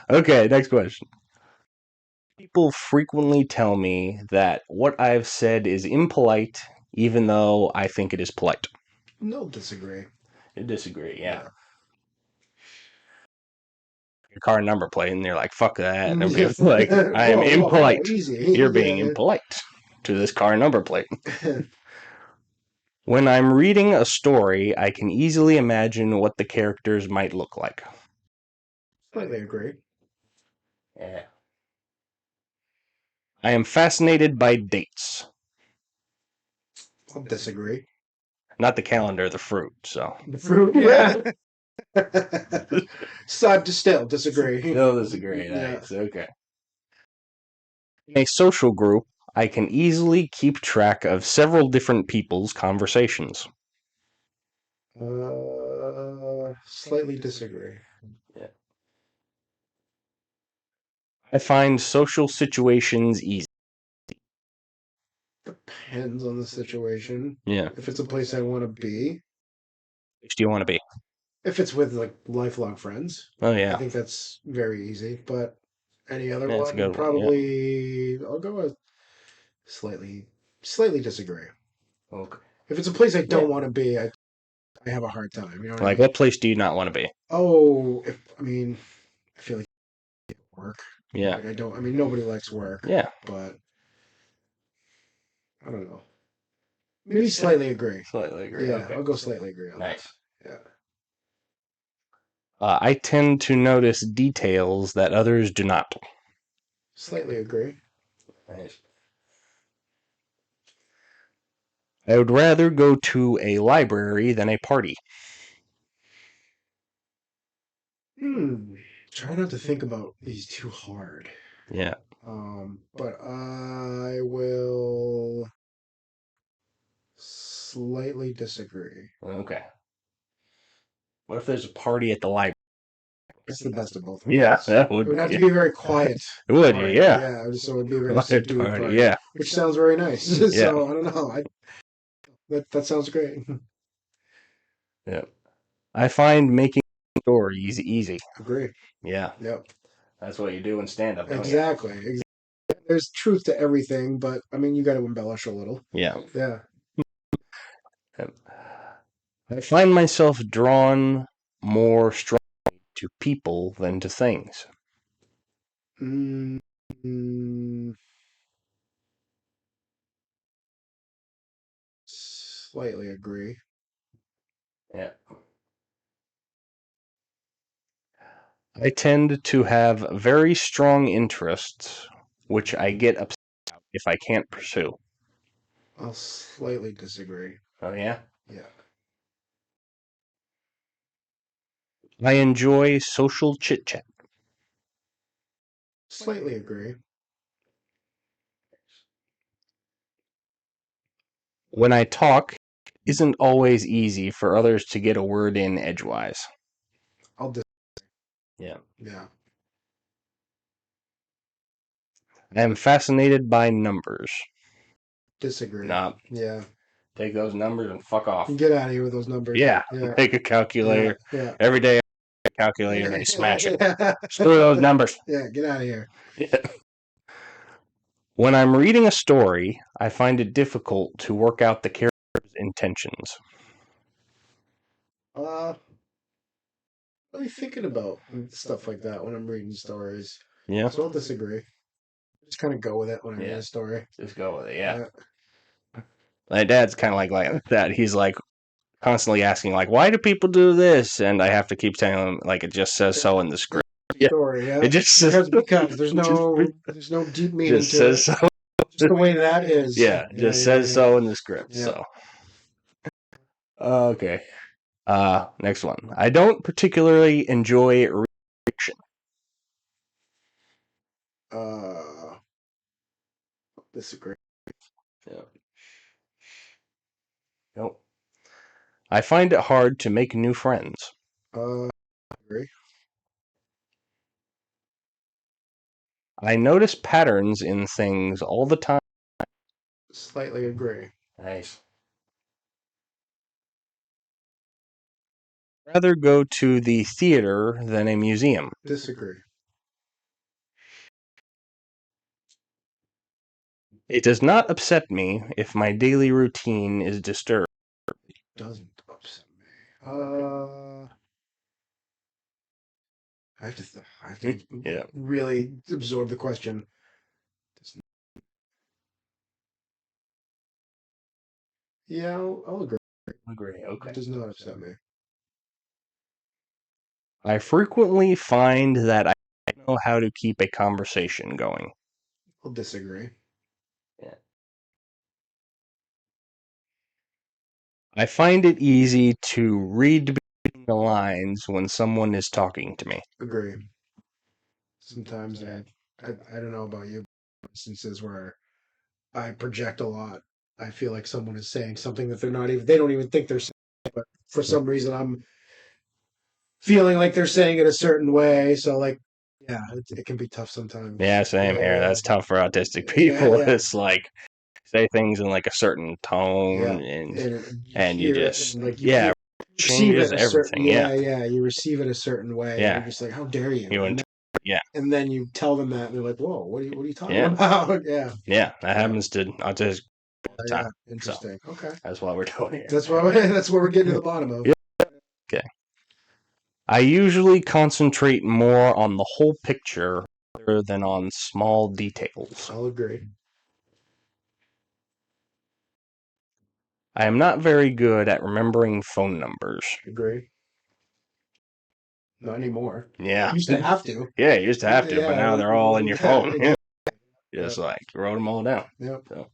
Speaker 1: Okay, next question. People frequently tell me that what I've said is impolite, even though I think it is polite.
Speaker 2: No, disagree.
Speaker 1: You disagree, yeah. Your car number plate, and you're like, fuck that. And it's like, I am impolite.
Speaker 2: Easy.
Speaker 1: You're being impolite to this car number plate. When I'm reading a story, I can easily imagine what the characters might look like.
Speaker 2: Slightly agree.
Speaker 1: Yeah. I am fascinated by dates.
Speaker 2: I'll disagree.
Speaker 1: Not the calendar, the fruit, so.
Speaker 2: The fruit, yeah. So still disagree.
Speaker 1: Still disagree,
Speaker 2: Yeah.
Speaker 1: nice, okay. In a social group, I can easily keep track of several different people's conversations.
Speaker 2: Slightly disagree.
Speaker 1: Yeah. I find social situations easy.
Speaker 2: Depends on the situation.
Speaker 1: Yeah.
Speaker 2: If it's a place I want to be.
Speaker 1: Which do you want to be?
Speaker 2: If it's with like lifelong friends.
Speaker 1: Oh,
Speaker 2: I
Speaker 1: yeah.
Speaker 2: think that's very easy. But any other
Speaker 1: That's a good
Speaker 2: one,
Speaker 1: one,
Speaker 2: probably I'll go with slightly disagree.
Speaker 1: Okay.
Speaker 2: If it's a place I don't want to be, I have a hard time. You know what I
Speaker 1: Like,
Speaker 2: mean?
Speaker 1: what place do you not want to be?
Speaker 2: Oh, I feel like work.
Speaker 1: Yeah.
Speaker 2: Like nobody likes work.
Speaker 1: Yeah.
Speaker 2: But I don't know. Maybe slightly agree.
Speaker 1: Slightly agree.
Speaker 2: Yeah,
Speaker 1: Okay.
Speaker 2: I'll go slightly agree on
Speaker 1: Nice.
Speaker 2: that.
Speaker 1: I tend to notice details that others do not.
Speaker 2: Slightly agree.
Speaker 1: Nice. I would rather go to a library than a party.
Speaker 2: Try not to think about these too hard.
Speaker 1: Yeah.
Speaker 2: But I will slightly disagree.
Speaker 1: Okay. What if there's a party at the library?
Speaker 2: It's the best of both
Speaker 1: Yeah,
Speaker 2: worlds.
Speaker 1: that
Speaker 2: It
Speaker 1: would
Speaker 2: would have to be very quiet.
Speaker 1: It would,
Speaker 2: party.
Speaker 1: yeah.
Speaker 2: Yeah, so it would be a very
Speaker 1: Quiet
Speaker 2: subdued
Speaker 1: party,
Speaker 2: party.
Speaker 1: yeah.
Speaker 2: Which sounds very nice.
Speaker 1: Yeah.
Speaker 2: So I don't know. That sounds great.
Speaker 1: Yeah. I find making stories easy.
Speaker 2: Agree.
Speaker 1: Yeah.
Speaker 2: Yep.
Speaker 1: That's what you do in stand-up.
Speaker 2: Exactly. There's truth to everything, but you got to embellish a little.
Speaker 1: Yeah.
Speaker 2: Yeah.
Speaker 1: I find myself drawn more strongly to people than to things.
Speaker 2: Mm, slightly agree.
Speaker 1: Yeah. I tend to have very strong interests, which I get upset if I can't pursue.
Speaker 2: I'll slightly disagree.
Speaker 1: Oh, yeah?
Speaker 2: Yeah.
Speaker 1: I enjoy social chit chat.
Speaker 2: Slightly agree.
Speaker 1: When I talk, it isn't always easy for others to get a word in edgewise.
Speaker 2: I'll dis.
Speaker 1: Yeah.
Speaker 2: Yeah.
Speaker 1: I am fascinated by numbers.
Speaker 2: Disagree.
Speaker 1: Nah,
Speaker 2: Yeah.
Speaker 1: take those numbers and fuck off.
Speaker 2: Get out of here with those numbers.
Speaker 1: Yeah,
Speaker 2: Yeah.
Speaker 1: make a
Speaker 2: Yeah.
Speaker 1: calculator.
Speaker 2: Yeah.
Speaker 1: Every day I make a calculator and I smash it.
Speaker 2: Yeah.
Speaker 1: Screw those numbers.
Speaker 2: Yeah. Get out of here.
Speaker 1: When I'm reading a story, I find it difficult to work out the character's intentions.
Speaker 2: Really thinking about stuff like that when I'm reading stories.
Speaker 1: Yeah?
Speaker 2: So I'll disagree. Just kind of go with it when I read
Speaker 1: Yeah.
Speaker 2: a story.
Speaker 1: Just go with it, yeah.
Speaker 2: Yeah.
Speaker 1: My dad's kind of like that. He's like constantly asking, like, why do people do this? And I have to keep telling him, like, it just says so in the script. Yeah.
Speaker 2: Story, yeah.
Speaker 1: It just says
Speaker 2: because there's no deep meaning
Speaker 1: just
Speaker 2: to
Speaker 1: says
Speaker 2: it.
Speaker 1: so.
Speaker 2: Just the way that is.
Speaker 1: Yeah, just says so in the script.
Speaker 2: Yeah.
Speaker 1: So, okay. Next one. I don't particularly enjoy fiction.
Speaker 2: Disagree.
Speaker 1: Yeah. Nope. I find it hard to make new friends.
Speaker 2: Agree.
Speaker 1: I notice patterns in things all the time.
Speaker 2: Slightly agree.
Speaker 1: Nice. I'd rather go to the theater than a museum.
Speaker 2: Disagree.
Speaker 1: It does not upset me if my daily routine is disturbed.
Speaker 2: Doesn't upset me. I have to
Speaker 1: Yeah.
Speaker 2: really absorb the question. Yeah, I'll agree.
Speaker 1: Agree. Okay.
Speaker 2: It does not upset me.
Speaker 1: I frequently find that I don't know how to keep a conversation going.
Speaker 2: I'll disagree.
Speaker 1: Yeah. I find it easy to read between the lines when someone is talking to me.
Speaker 2: Agree. Sometimes I don't know about you, instances where I project a lot. I feel like someone is saying something that they don't even think they're saying, but for some reason I'm feeling like they're saying it a certain way. So like, yeah, it can be tough sometimes.
Speaker 1: Yeah, same here.
Speaker 2: Yeah.
Speaker 1: That's tough for autistic
Speaker 2: Yeah,
Speaker 1: people.
Speaker 2: yeah.
Speaker 1: It's like say things in like a certain
Speaker 2: Yeah,
Speaker 1: tone
Speaker 2: you
Speaker 1: and you
Speaker 2: hear it,
Speaker 1: just
Speaker 2: and like
Speaker 1: yeah,
Speaker 2: receive
Speaker 1: changes
Speaker 2: it a certain
Speaker 1: everything. Yeah.
Speaker 2: you receive it a certain way, and
Speaker 1: Yeah.
Speaker 2: you're just like, how dare you?
Speaker 1: You
Speaker 2: And then you tell them that, and they're like, whoa, what are you talking
Speaker 1: Yeah.
Speaker 2: about? Yeah,
Speaker 1: Yeah, that happens to autistic all the
Speaker 2: yeah,
Speaker 1: time.
Speaker 2: interesting. Okay,
Speaker 1: That's what we're doing here.
Speaker 2: that's what we're getting to the bottom of.
Speaker 1: Yeah. Okay. I usually concentrate more on the whole picture rather than on small details.
Speaker 2: I'll agree.
Speaker 1: I am not very good at remembering phone numbers.
Speaker 2: Agree. Not anymore.
Speaker 1: Yeah.
Speaker 2: You used to have to.
Speaker 1: Yeah, you used to have to, but
Speaker 2: Yeah,
Speaker 1: now they're all in your
Speaker 2: yeah,
Speaker 1: phone.
Speaker 2: exactly.
Speaker 1: Just like wrote them all down.
Speaker 2: Yep.
Speaker 1: So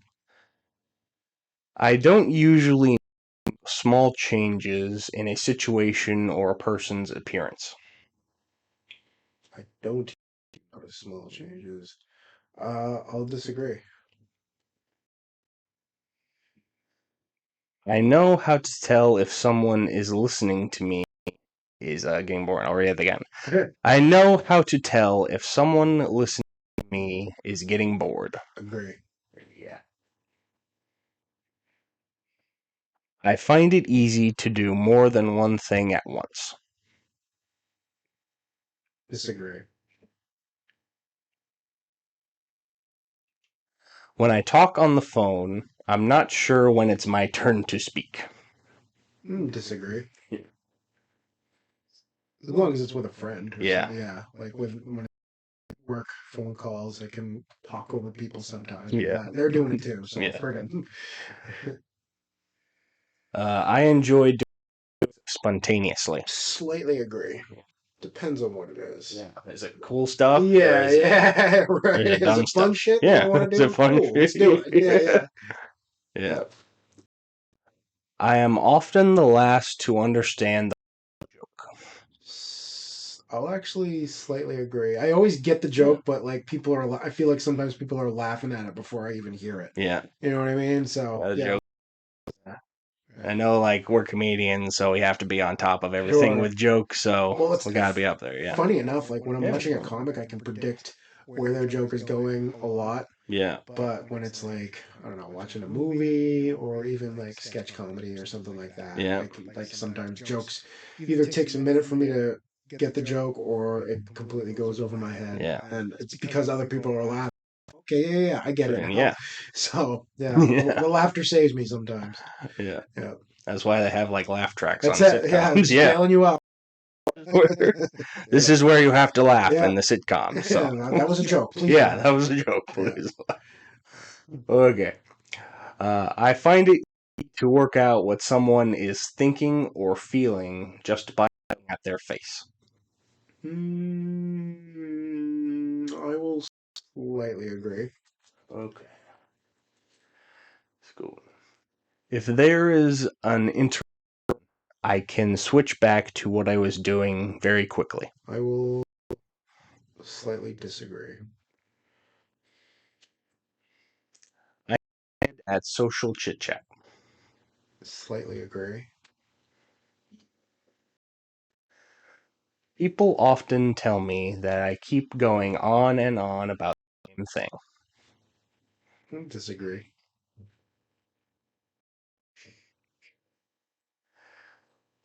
Speaker 1: I don't usually make small changes in a situation or a person's appearance.
Speaker 2: I don't notice small changes. I'll disagree.
Speaker 1: I know how to tell if someone is listening to me is getting boring. I'll read it again. I know how to tell if someone listening to me is getting bored.
Speaker 2: Agree.
Speaker 1: Yeah. I find it easy to do more than one thing at once.
Speaker 2: Disagree.
Speaker 1: When I talk on the phone, I'm not sure when it's my turn to speak.
Speaker 2: Disagree.
Speaker 1: Yeah.
Speaker 2: As long as it's with a friend.
Speaker 1: Yeah.
Speaker 2: Yeah. Like with when work phone calls. I can talk over people sometimes.
Speaker 1: Yeah.
Speaker 2: They're doing it too. So
Speaker 1: Yeah.
Speaker 2: friggin'
Speaker 1: I enjoy doing it spontaneously.
Speaker 2: slightly agree. Depends on what it is.
Speaker 1: Yeah. Is it cool stuff?
Speaker 2: Yeah, yeah, right.
Speaker 1: Or is it
Speaker 2: Is
Speaker 1: dumb
Speaker 2: it fun
Speaker 1: stuff?
Speaker 2: shit that I
Speaker 1: Yeah.
Speaker 2: want to
Speaker 1: Is it
Speaker 2: do?
Speaker 1: fun?
Speaker 2: Cool, let's do it. Yeah, yeah.
Speaker 1: Yeah.
Speaker 2: Yep.
Speaker 1: I am often the last to understand the joke.
Speaker 2: I'll actually slightly agree. I always get the joke, but like people are, I feel like sometimes people are laughing at it before I even hear it.
Speaker 1: Yeah.
Speaker 2: You know what I mean? So
Speaker 1: The
Speaker 2: yeah.
Speaker 1: joke. I know, like, we're comedians, so we have to be on top of everything
Speaker 2: Sure.
Speaker 1: with jokes, so
Speaker 2: Well, it's
Speaker 1: we gotta be up there, yeah.
Speaker 2: funny enough, like when I'm
Speaker 1: Yeah.
Speaker 2: watching a comic, I can predict where their joke is going a lot.
Speaker 1: Yeah.
Speaker 2: But when it's like, I don't know, watching a movie or even like sketch comedy or something like that,
Speaker 1: Yeah.
Speaker 2: like sometimes jokes either takes a minute for me to get the joke or it completely goes over my head.
Speaker 1: Yeah.
Speaker 2: And it's because other people are laughing. Okay, yeah, I get it now.
Speaker 1: Yeah.
Speaker 2: So yeah,
Speaker 1: Yeah.
Speaker 2: the laughter saves me sometimes.
Speaker 1: Yeah.
Speaker 2: Yeah.
Speaker 1: That's why they have, like, laugh tracks
Speaker 2: That's
Speaker 1: on
Speaker 2: it. Yeah,
Speaker 1: sitcoms.
Speaker 2: just
Speaker 1: Yeah.
Speaker 2: bailing you up.
Speaker 1: This is where you have to laugh
Speaker 2: Yeah.
Speaker 1: in the sitcom. So
Speaker 2: That was a joke. Please
Speaker 1: yeah,
Speaker 2: don't.
Speaker 1: that was a joke, please. Okay. I find it easy to work out what someone is thinking or feeling just by looking at their face.
Speaker 2: I will slightly agree.
Speaker 1: Okay. Let's go. If there is an I can switch back to what I was doing very quickly.
Speaker 2: I will slightly disagree.
Speaker 1: I am at social chit chat.
Speaker 2: Slightly agree.
Speaker 1: People often tell me that I keep going on and on about the same thing.
Speaker 2: Disagree.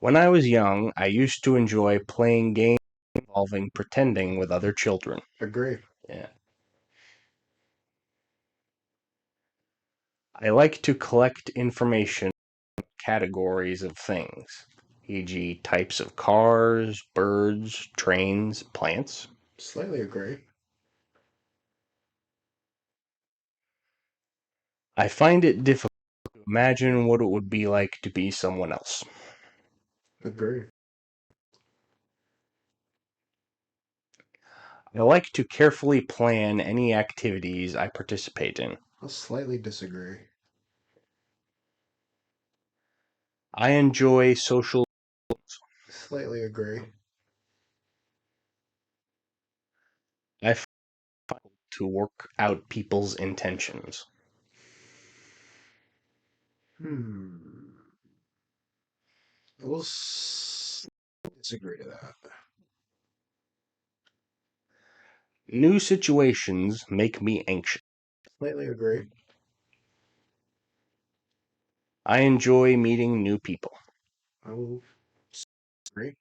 Speaker 1: When I was young, I used to enjoy playing games involving pretending with other children.
Speaker 2: Agree.
Speaker 1: Yeah. I like to collect information on categories of things, e.g., types of cars, birds, trains, plants.
Speaker 2: Slightly agree.
Speaker 1: I find it difficult to imagine what it would be like to be someone else.
Speaker 2: Agree.
Speaker 1: I like to carefully plan any activities I participate in.
Speaker 2: I'll slightly disagree.
Speaker 1: I enjoy social.
Speaker 2: Slightly agree.
Speaker 1: I find it to work out people's intentions.
Speaker 2: I will disagree to that.
Speaker 1: New situations make me anxious.
Speaker 2: Slightly agree.
Speaker 1: I enjoy meeting new people.
Speaker 2: I will agree.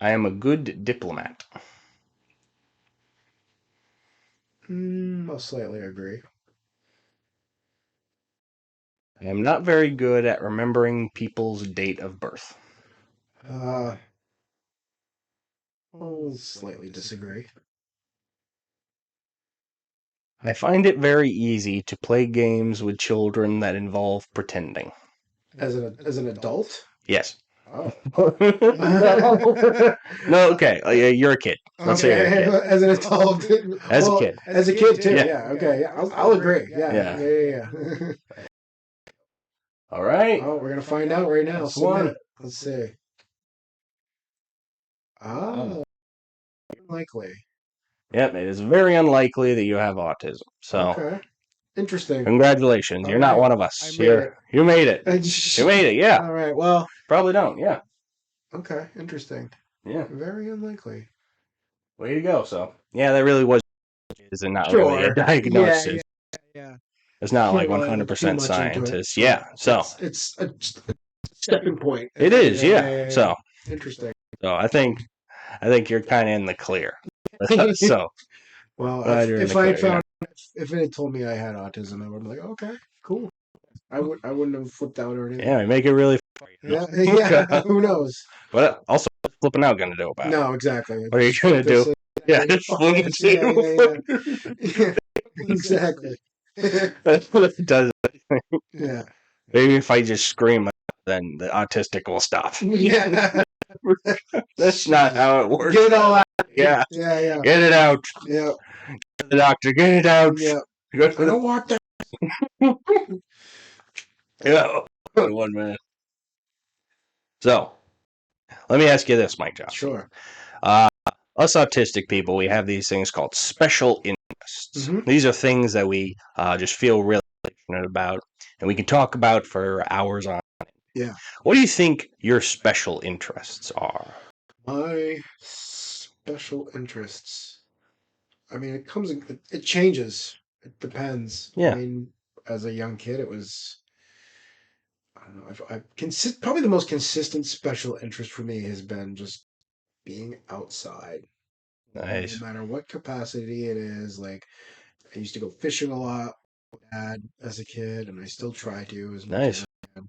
Speaker 1: I am a good diplomat.
Speaker 2: I'll slightly agree.
Speaker 1: I am not very good at remembering people's date of birth.
Speaker 2: I'll slightly disagree.
Speaker 1: I find it very easy to play games with children that involve pretending.
Speaker 2: As an adult?
Speaker 1: Yes.
Speaker 2: Oh.
Speaker 1: No, okay. You're a kid. Let's say you're a kid.
Speaker 2: As an adult.
Speaker 1: As a kid.
Speaker 2: As a kid too.
Speaker 1: Yeah.
Speaker 2: Yeah. Okay. Yeah. I'll agree. Yeah.
Speaker 1: Yeah.
Speaker 2: Yeah.
Speaker 1: All right.
Speaker 2: Oh, we're gonna find out right now.
Speaker 1: That's one.
Speaker 2: Let's see. Oh, unlikely.
Speaker 1: Yep, it is very unlikely that you have autism. So,
Speaker 2: Okay. Interesting.
Speaker 1: congratulations. You're not one of us.
Speaker 2: I made it.
Speaker 1: You made it. You made it, yeah.
Speaker 2: All right. Well.
Speaker 1: Probably don't, yeah.
Speaker 2: Okay. Interesting.
Speaker 1: Yeah.
Speaker 2: Very unlikely.
Speaker 1: Way to go. So, yeah, that really was and not really a diagnosis.
Speaker 2: Yeah.
Speaker 1: It's not like
Speaker 2: Can't really
Speaker 1: 100%
Speaker 2: too much into it.
Speaker 1: scientist. Yeah. So,
Speaker 2: it's a stepping point.
Speaker 1: it is, yeah. So,
Speaker 2: Interesting.
Speaker 1: so I think you're kind of in the clear. So,
Speaker 2: Well,
Speaker 1: glad you're in
Speaker 2: if
Speaker 1: the
Speaker 2: I had
Speaker 1: clear,
Speaker 2: found if it had told me I had autism, I would be like, okay, cool. I wouldn't have flipped out or anything.
Speaker 1: yeah, we make it really
Speaker 2: Yeah, yeah. Who knows?
Speaker 1: What also what's flipping out gonna do about it?
Speaker 2: No, exactly.
Speaker 1: What are you
Speaker 2: Just
Speaker 1: gonna
Speaker 2: flip this.
Speaker 1: do? Yeah,
Speaker 2: You're
Speaker 1: just
Speaker 2: fuck
Speaker 1: flip the
Speaker 2: this. Yeah,
Speaker 1: table
Speaker 2: yeah,
Speaker 1: forward.
Speaker 2: yeah. Exactly.
Speaker 1: That's what it does.
Speaker 2: Yeah.
Speaker 1: Maybe if I just scream, then the autistic will stop.
Speaker 2: Yeah.
Speaker 1: That's not how it works.
Speaker 2: Get it all out.
Speaker 1: Yeah,
Speaker 2: Yeah, yeah.
Speaker 1: get it out.
Speaker 2: Yeah.
Speaker 1: The doctor, get it out.
Speaker 2: Yeah.
Speaker 1: Go
Speaker 2: I
Speaker 1: to
Speaker 2: don't want that.
Speaker 1: yeah. 1 minute. So, let me ask you this, Mike Johnson.
Speaker 2: Sure.
Speaker 1: Uh, us autistic people, we have these things called special interests.
Speaker 2: Mm-hmm.
Speaker 1: These are things that we just feel really passionate about, and we can talk about for hours on.
Speaker 2: Yeah.
Speaker 1: What do you think your special interests are?
Speaker 2: My special interests. I mean, it changes. It depends. I
Speaker 1: Yeah,
Speaker 2: mean, as a young kid, it was, I don't know, probably the most consistent special interest for me has been just being outside, no
Speaker 1: nice,
Speaker 2: matter what capacity it is. Like, I used to go fishing a lot with Dad as a kid, and I still try to as much as
Speaker 1: nice.
Speaker 2: I can.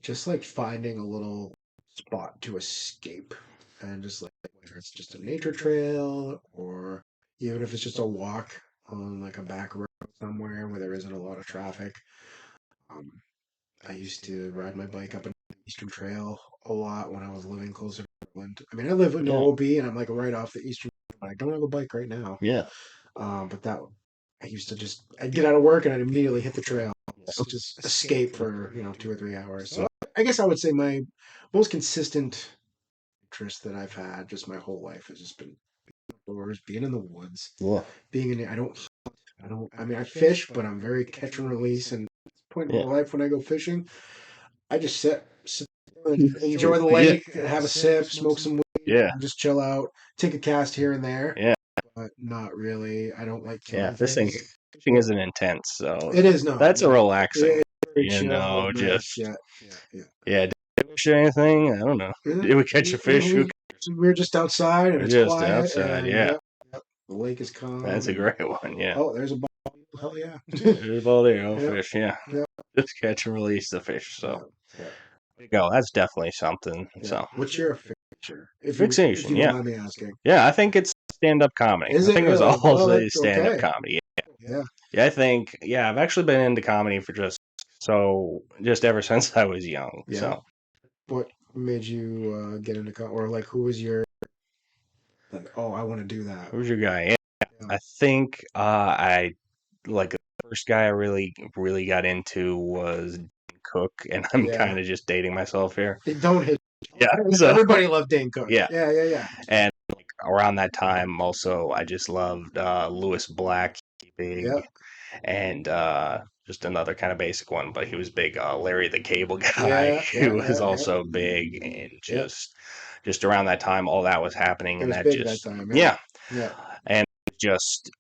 Speaker 2: Just like finding a little spot to escape, and just like whether it's just a nature trail or even if it's just a walk on like a back road somewhere where there isn't a lot of traffic. Um, I used to ride my bike up the Eastern Trail a lot when I was living closer to Portland. I mean, I live in
Speaker 1: Yeah,
Speaker 2: OB and I'm like right off the Eastern Trail, but I don't have a bike right now.
Speaker 1: yeah,
Speaker 2: But that I used to I'd get out of work and I'd immediately hit the trail,
Speaker 1: yeah.
Speaker 2: just escape for 2 or 3 hours. So I guess I would say my most consistent interest that I've had just my whole life has just been outdoors, being in the woods,
Speaker 1: Yeah.
Speaker 2: being in. I don't. I mean, I fish, but I'm very catch and release. And at this point in
Speaker 1: Yeah.
Speaker 2: my life, when I go fishing, I just sit and enjoy the
Speaker 1: Yeah.
Speaker 2: lake, have a sip, smoke some weed,
Speaker 1: Yeah.
Speaker 2: and just chill out, take a cast here and there,
Speaker 1: Yeah.
Speaker 2: but not really. I don't like
Speaker 1: Yeah.
Speaker 2: killing
Speaker 1: This thing
Speaker 2: things.
Speaker 1: fishing isn't intense, so
Speaker 2: It is no,
Speaker 1: that's a
Speaker 2: no.
Speaker 1: relaxing.
Speaker 2: It's very chill, nice.
Speaker 1: Just
Speaker 2: Yeah, yeah, yeah.
Speaker 1: yeah. Did we fish anything? I don't know.
Speaker 2: Yeah,
Speaker 1: Did we catch a fish? Who?
Speaker 2: we're just outside and
Speaker 1: We're
Speaker 2: it's
Speaker 1: just
Speaker 2: quiet
Speaker 1: outside.
Speaker 2: and
Speaker 1: Yeah,
Speaker 2: yep, yep, the lake is calm
Speaker 1: that's a
Speaker 2: and
Speaker 1: great one. Yeah.
Speaker 2: oh, there's a ball. Hell yeah.
Speaker 1: There's all there. No
Speaker 2: Yep,
Speaker 1: fish. Yeah.
Speaker 2: yep,
Speaker 1: Just catch and release the fish. So
Speaker 2: yep, yep,
Speaker 1: there you go. That's definitely something.
Speaker 2: yep.
Speaker 1: So
Speaker 2: What's your fixture? If
Speaker 1: fixation.
Speaker 2: you don't
Speaker 1: Yeah.
Speaker 2: mind me asking.
Speaker 1: Yeah. I think it's stand-up comedy.
Speaker 2: Is
Speaker 1: I
Speaker 2: it
Speaker 1: think it was
Speaker 2: really?
Speaker 1: all
Speaker 2: Well, that's
Speaker 1: stand-up
Speaker 2: okay.
Speaker 1: comedy.
Speaker 2: Yeah.
Speaker 1: Yeah, I think I've actually been into comedy for just ever since I was young.
Speaker 2: Yeah.
Speaker 1: So
Speaker 2: What made you get into or like who was your like, oh, I want to do that.
Speaker 1: who's your guy? Yeah,
Speaker 2: Yeah.
Speaker 1: I think I like the first guy I really got into was Dan Cook, and I'm
Speaker 2: Yeah.
Speaker 1: kind of just dating myself here.
Speaker 2: Don't hit.
Speaker 1: Yeah, so
Speaker 2: Everybody loved Dane Cook.
Speaker 1: yeah,
Speaker 2: Yeah, yeah, yeah.
Speaker 1: and like around that time, also I just loved Lewis Black, big,
Speaker 2: Yeah.
Speaker 1: and just another kind of basic one, but he was big. Larry the Cable Guy,
Speaker 2: Yeah, yeah,
Speaker 1: who was
Speaker 2: yeah, yeah.
Speaker 1: also big, and
Speaker 2: Yeah.
Speaker 1: just around that time, all that was happening,
Speaker 2: It
Speaker 1: and
Speaker 2: was
Speaker 1: that
Speaker 2: big that
Speaker 1: just
Speaker 2: time, yeah.
Speaker 1: yeah,
Speaker 2: Yeah.
Speaker 1: and just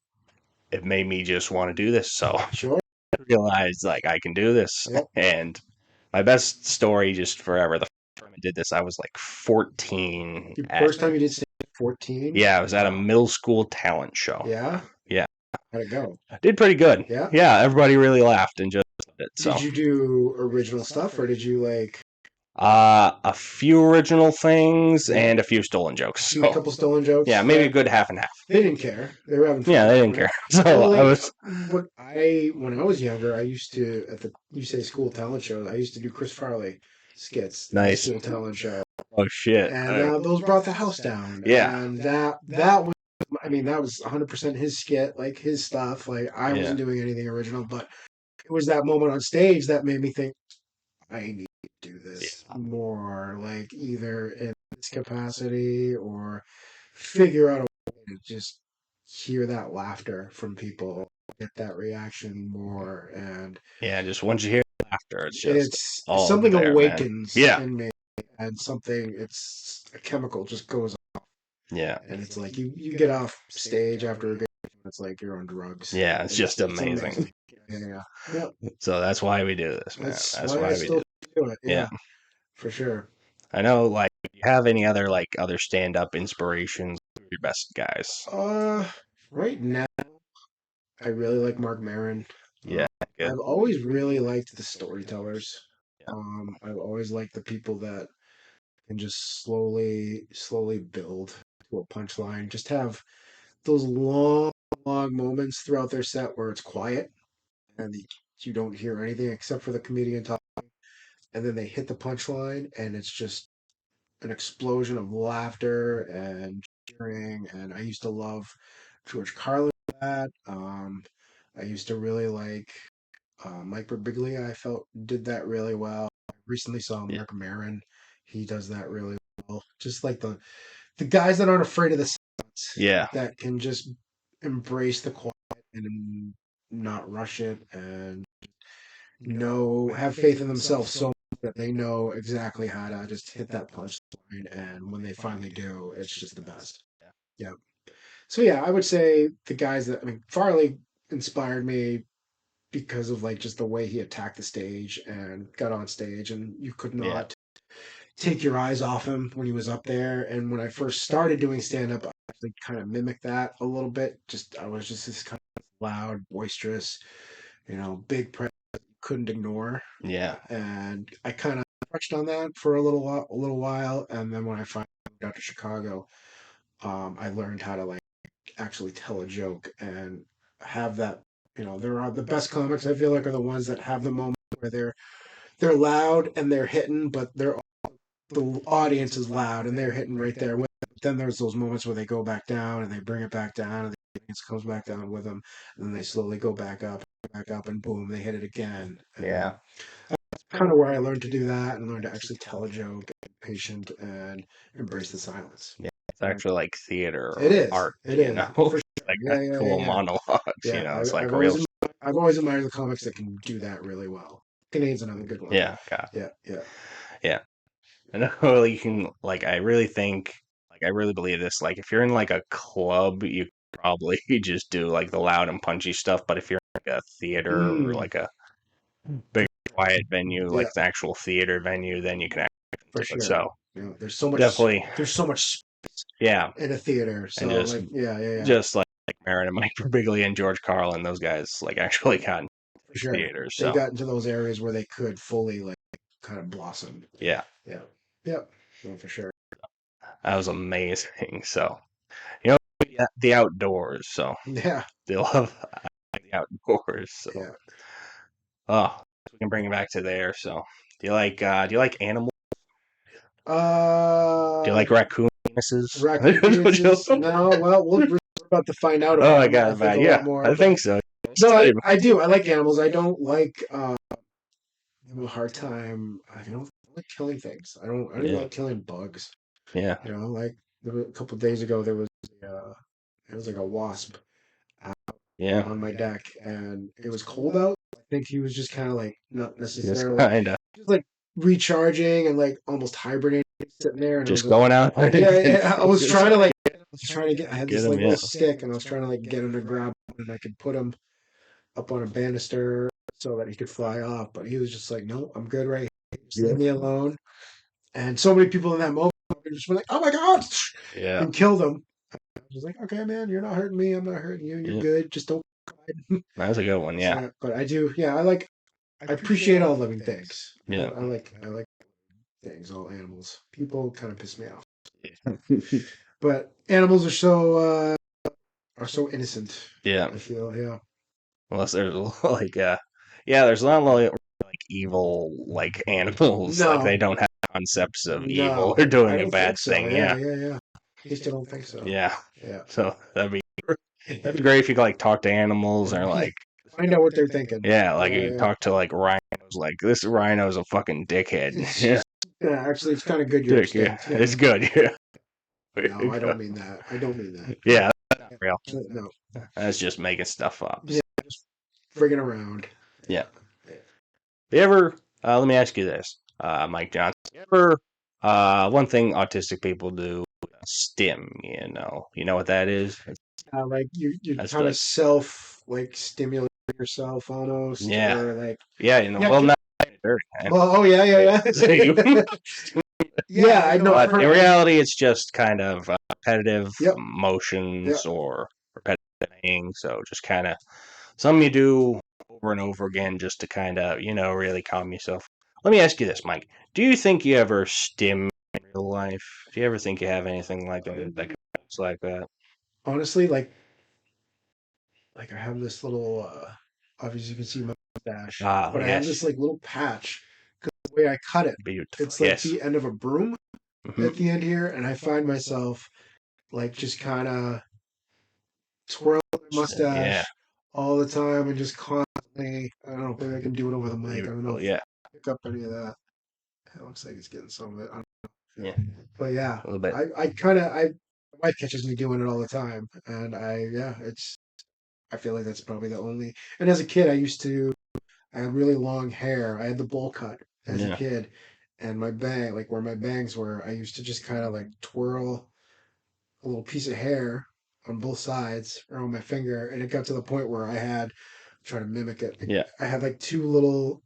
Speaker 1: it made me just want to do this. So
Speaker 2: Sure.
Speaker 1: I realized like I can do this,
Speaker 2: Yep.
Speaker 1: and my best story just forever. The first time I did this, I was like 14
Speaker 2: Your
Speaker 1: at
Speaker 2: first time you did stand 14?
Speaker 1: yeah, I was at a
Speaker 2: Wow.
Speaker 1: middle school talent show.
Speaker 2: Yeah?
Speaker 1: Yeah,
Speaker 2: How'd it go?
Speaker 1: did pretty good.
Speaker 2: Yeah?
Speaker 1: Yeah, everybody really laughed and just loved it. So
Speaker 2: Did you do original stuff or did you like
Speaker 1: a few original things
Speaker 2: yeah,
Speaker 1: and a few stolen jokes.
Speaker 2: do a
Speaker 1: So
Speaker 2: couple stolen jokes?
Speaker 1: yeah, maybe a good half and half.
Speaker 2: They didn't care. They were having
Speaker 1: Yeah,
Speaker 2: fun,
Speaker 1: they didn't
Speaker 2: right?
Speaker 1: care. So
Speaker 2: Well,
Speaker 1: I
Speaker 2: like
Speaker 1: was
Speaker 2: when I was younger, I used to at the you say school talent shows. I used to do Chris Farley skits at the
Speaker 1: nice.
Speaker 2: school talent show,
Speaker 1: Oh shit.
Speaker 2: and those brought the house down.
Speaker 1: Yeah.
Speaker 2: And that was, I mean, that was 100% his skit, like his stuff. Like I
Speaker 1: Yeah.
Speaker 2: wasn't doing anything original, but it was that moment on stage that made me think I need to do this more, like either in this capacity or figure out a way to just hear that laughter from people, get that reaction more, and
Speaker 1: Yeah, just once you hear laughter, it's just
Speaker 2: it's
Speaker 1: all
Speaker 2: something
Speaker 1: there, man.
Speaker 2: awakens
Speaker 1: Yeah.
Speaker 2: in me, and something it's a chemical just goes,
Speaker 1: Yeah.
Speaker 2: and it's like you get off stage after a good, it's like you're on drugs.
Speaker 1: Yeah, it's just
Speaker 2: It's
Speaker 1: amazing.
Speaker 2: Yeah, yeah.
Speaker 1: So that's why we do this, man.
Speaker 2: That's
Speaker 1: That's
Speaker 2: why
Speaker 1: why
Speaker 2: I
Speaker 1: we
Speaker 2: still
Speaker 1: do.
Speaker 2: do it.
Speaker 1: Yeah.
Speaker 2: Yeah, for sure.
Speaker 1: I know like if you have any other like other stand up inspirations, who are your best guys.
Speaker 2: Right now, I really like Mark Maron.
Speaker 1: Yeah, good.
Speaker 2: I've always really liked the storytellers. I've always liked the people that can just slowly build to a punchline. Just have those long moments throughout their set where it's quiet and you don't hear anything except for the comedian talk, and then they hit the punchline, and it's just an explosion of laughter and cheering. And I used to love George Carlin for that. I used to really like Mike Birbiglia. I felt did that really well. I recently saw
Speaker 1: Yeah.
Speaker 2: Mark Maron. He does that really well. Just like the guys that aren't afraid of the silence,
Speaker 1: Yeah.
Speaker 2: that can just embrace the quiet and not rush it, and have faith in themselves so much that they know exactly how to just hit that punch line. And when they finally do, it's just the best. Yeah. So yeah, I would say the guys that, I mean, Farley inspired me because of like just the way he attacked the stage and got on stage, and you could
Speaker 1: Yeah.
Speaker 2: not take your eyes off him when he was up there. And when I first started doing stand up, I actually kind of mimicked that a little bit. Just I was just this kind of loud, boisterous, big presence you couldn't ignore.
Speaker 1: Yeah.
Speaker 2: And I kind of touched on that for a little while, and then when I finally got to Chicago, I learned how to like actually tell a joke and have that. There are the best comics, I feel like, are the ones that have the moment where they're loud and they're hitting, but the audience is loud and they're hitting right there with them. But then there's those moments where they go back down and they bring it back down, and the audience comes back down with them, and then they slowly go back up, and boom, they hit it again.
Speaker 1: Yeah.
Speaker 2: And that's kind of where I learned to do that and learned to actually tell a joke, be patient, and embrace the silence.
Speaker 1: Yeah. It's actually like theater
Speaker 2: It
Speaker 1: or
Speaker 2: is.
Speaker 1: art,
Speaker 2: It is for sure.
Speaker 1: like
Speaker 2: Yeah, yeah, yeah,
Speaker 1: actual
Speaker 2: yeah.
Speaker 1: monologues.
Speaker 2: Yeah,
Speaker 1: It's like
Speaker 2: I've
Speaker 1: real.
Speaker 2: always admired the comics that can do that really well. Canadian's another good one.
Speaker 1: Yeah. God.
Speaker 2: Yeah, yeah.
Speaker 1: Yeah. I know you can like. I really think like I really believe this. Like if you're in like a club, you probably just do like the loud and punchy stuff. But if you're in like a theater or
Speaker 2: Mm,
Speaker 1: like a big quiet venue, like
Speaker 2: yeah,
Speaker 1: the actual theater venue, then you can actually
Speaker 2: for
Speaker 1: do it.
Speaker 2: sure.
Speaker 1: So
Speaker 2: There's so much.
Speaker 1: definitely,
Speaker 2: There's so much
Speaker 1: yeah.
Speaker 2: in a theater.
Speaker 1: And
Speaker 2: So like, yeah, yeah, yeah,
Speaker 1: just like Marin and Mike Birbiglia and George Carlin, those guys like actually got into
Speaker 2: for sure.
Speaker 1: theaters.
Speaker 2: They
Speaker 1: So
Speaker 2: got into those areas where they could fully like kind of blossom.
Speaker 1: yeah,
Speaker 2: Yeah, yeah, no, for sure.
Speaker 1: that was amazing. So you know, yeah, the outdoors. So
Speaker 2: Yeah,
Speaker 1: they love the outdoors. So
Speaker 2: yeah.
Speaker 1: oh, we can bring it back to there. So do you like animals? Do you
Speaker 2: Uh,
Speaker 1: like raccoon penises?
Speaker 2: raccoon penises? No. Well, we're about to find out
Speaker 1: Oh my
Speaker 2: about them. I
Speaker 1: god,
Speaker 2: think
Speaker 1: man.
Speaker 2: a lot
Speaker 1: Yeah,
Speaker 2: more.
Speaker 1: I think so.
Speaker 2: No, I,
Speaker 1: Excited.
Speaker 2: I do. I like animals. I don't like. I have a hard time. I don't like killing things. I don't even
Speaker 1: Yeah,
Speaker 2: like killing bugs.
Speaker 1: yeah,
Speaker 2: Like a couple of days ago, there was like a wasp
Speaker 1: yeah.
Speaker 2: on my deck, and it was cold out. I think he was just kind of like not
Speaker 1: Just
Speaker 2: necessarily
Speaker 1: kind of
Speaker 2: just like recharging and like almost hibernating, sitting there, and I was
Speaker 1: just
Speaker 2: like,
Speaker 1: going out and
Speaker 2: yeah, yeah. I was
Speaker 1: just
Speaker 2: trying to like, I was trying to get. I had
Speaker 1: get
Speaker 2: this
Speaker 1: them.
Speaker 2: like
Speaker 1: Yeah,
Speaker 2: little stick, and I was trying to like get him to grab one, and I could put him up on a banister so that he could fly off. But he was just like, no, I'm good right here. Just leave
Speaker 1: yeah,
Speaker 2: me alone. And so many people in that moment just were like, oh my god,
Speaker 1: yeah,
Speaker 2: and killed him. I was like, okay, man, you're not hurting me. I'm not hurting you. You're
Speaker 1: yeah.
Speaker 2: good. Just don't cry.
Speaker 1: That was a good one. Yeah,
Speaker 2: So, but I do, yeah, I appreciate all living things.
Speaker 1: yeah.
Speaker 2: I like things, all animals. People kind of piss me off, but animals are so innocent.
Speaker 1: Yeah.
Speaker 2: I feel, yeah.
Speaker 1: Unless there's like yeah, there's not like evil like animals. Like they
Speaker 2: No,
Speaker 1: don't have concepts of evil or
Speaker 2: no, I
Speaker 1: doing a
Speaker 2: don't
Speaker 1: bad
Speaker 2: think so.
Speaker 1: thing.
Speaker 2: Yeah,
Speaker 1: Yeah,
Speaker 2: yeah, yeah. At least I don't think so.
Speaker 1: yeah.
Speaker 2: Yeah.
Speaker 1: So that'd be great if you could like talk to animals or
Speaker 2: Yeah.
Speaker 1: like
Speaker 2: Find out what they're thinking.
Speaker 1: yeah, like
Speaker 2: Yeah,
Speaker 1: you
Speaker 2: yeah.
Speaker 1: talk to like rhinos. Like this rhino's a fucking dickhead. Yeah,
Speaker 2: Yeah, actually, it's kind of good you're
Speaker 1: dick. Yeah,
Speaker 2: extinct. Yeah.
Speaker 1: it's good. Yeah,
Speaker 2: No, I don't mean that. I don't mean that.
Speaker 1: yeah. That's not real.
Speaker 2: No.
Speaker 1: That's just making stuff up.
Speaker 2: Yeah, just friggin' around.
Speaker 1: Yeah. You ever? Let me ask you this, Mike Johnson. You ever? One thing autistic people do, stim. You know what that is?
Speaker 2: Like you
Speaker 1: That's
Speaker 2: kind of
Speaker 1: like
Speaker 2: stimulate yourself almost,
Speaker 1: yeah,
Speaker 2: or like
Speaker 1: yeah.
Speaker 2: yeah.
Speaker 1: Well, not dirty.
Speaker 2: Well, oh yeah, yeah,
Speaker 1: So you-
Speaker 2: yeah. Yeah, I know. I've
Speaker 1: but in
Speaker 2: heard.
Speaker 1: reality, it's just kind of repetitive
Speaker 2: Yep, yep.
Speaker 1: motions or repetitive things. So just kind of something you do over and over again, just to kind of really calm yourself. Let me ask you this, Mike. Do you think you ever stim in real life? Do you ever think you have anything like that looks like that?
Speaker 2: Honestly, like I have this little obviously you can see my mustache,
Speaker 1: Ah,
Speaker 2: but I have this
Speaker 1: yes.
Speaker 2: like little patch because the way I cut it,
Speaker 1: Beautiful.
Speaker 2: it's like
Speaker 1: Yes.
Speaker 2: the end of a broom
Speaker 1: Hmm.
Speaker 2: at the end here, and I find myself like just kind of twirling my
Speaker 1: Yeah.
Speaker 2: mustache all the time and just constantly. I don't know, maybe I can do it over the mic. I don't know
Speaker 1: Beautiful.
Speaker 2: if you
Speaker 1: Yeah.
Speaker 2: pick up any of that. It looks like it's getting some of it. I don't
Speaker 1: Yeah.
Speaker 2: know. But yeah,
Speaker 1: A little bit.
Speaker 2: I kind of my wife catches me doing it all the time, and I feel like that's probably the only. And as a kid, I had really long hair. I had the bowl cut as a
Speaker 1: Yeah.
Speaker 2: kid, and my bang, like where my bangs were, I used to just kind of like twirl a little piece of hair on both sides around my finger, and it got to the point where I had trying to mimic it.
Speaker 1: Yeah.
Speaker 2: I had like two little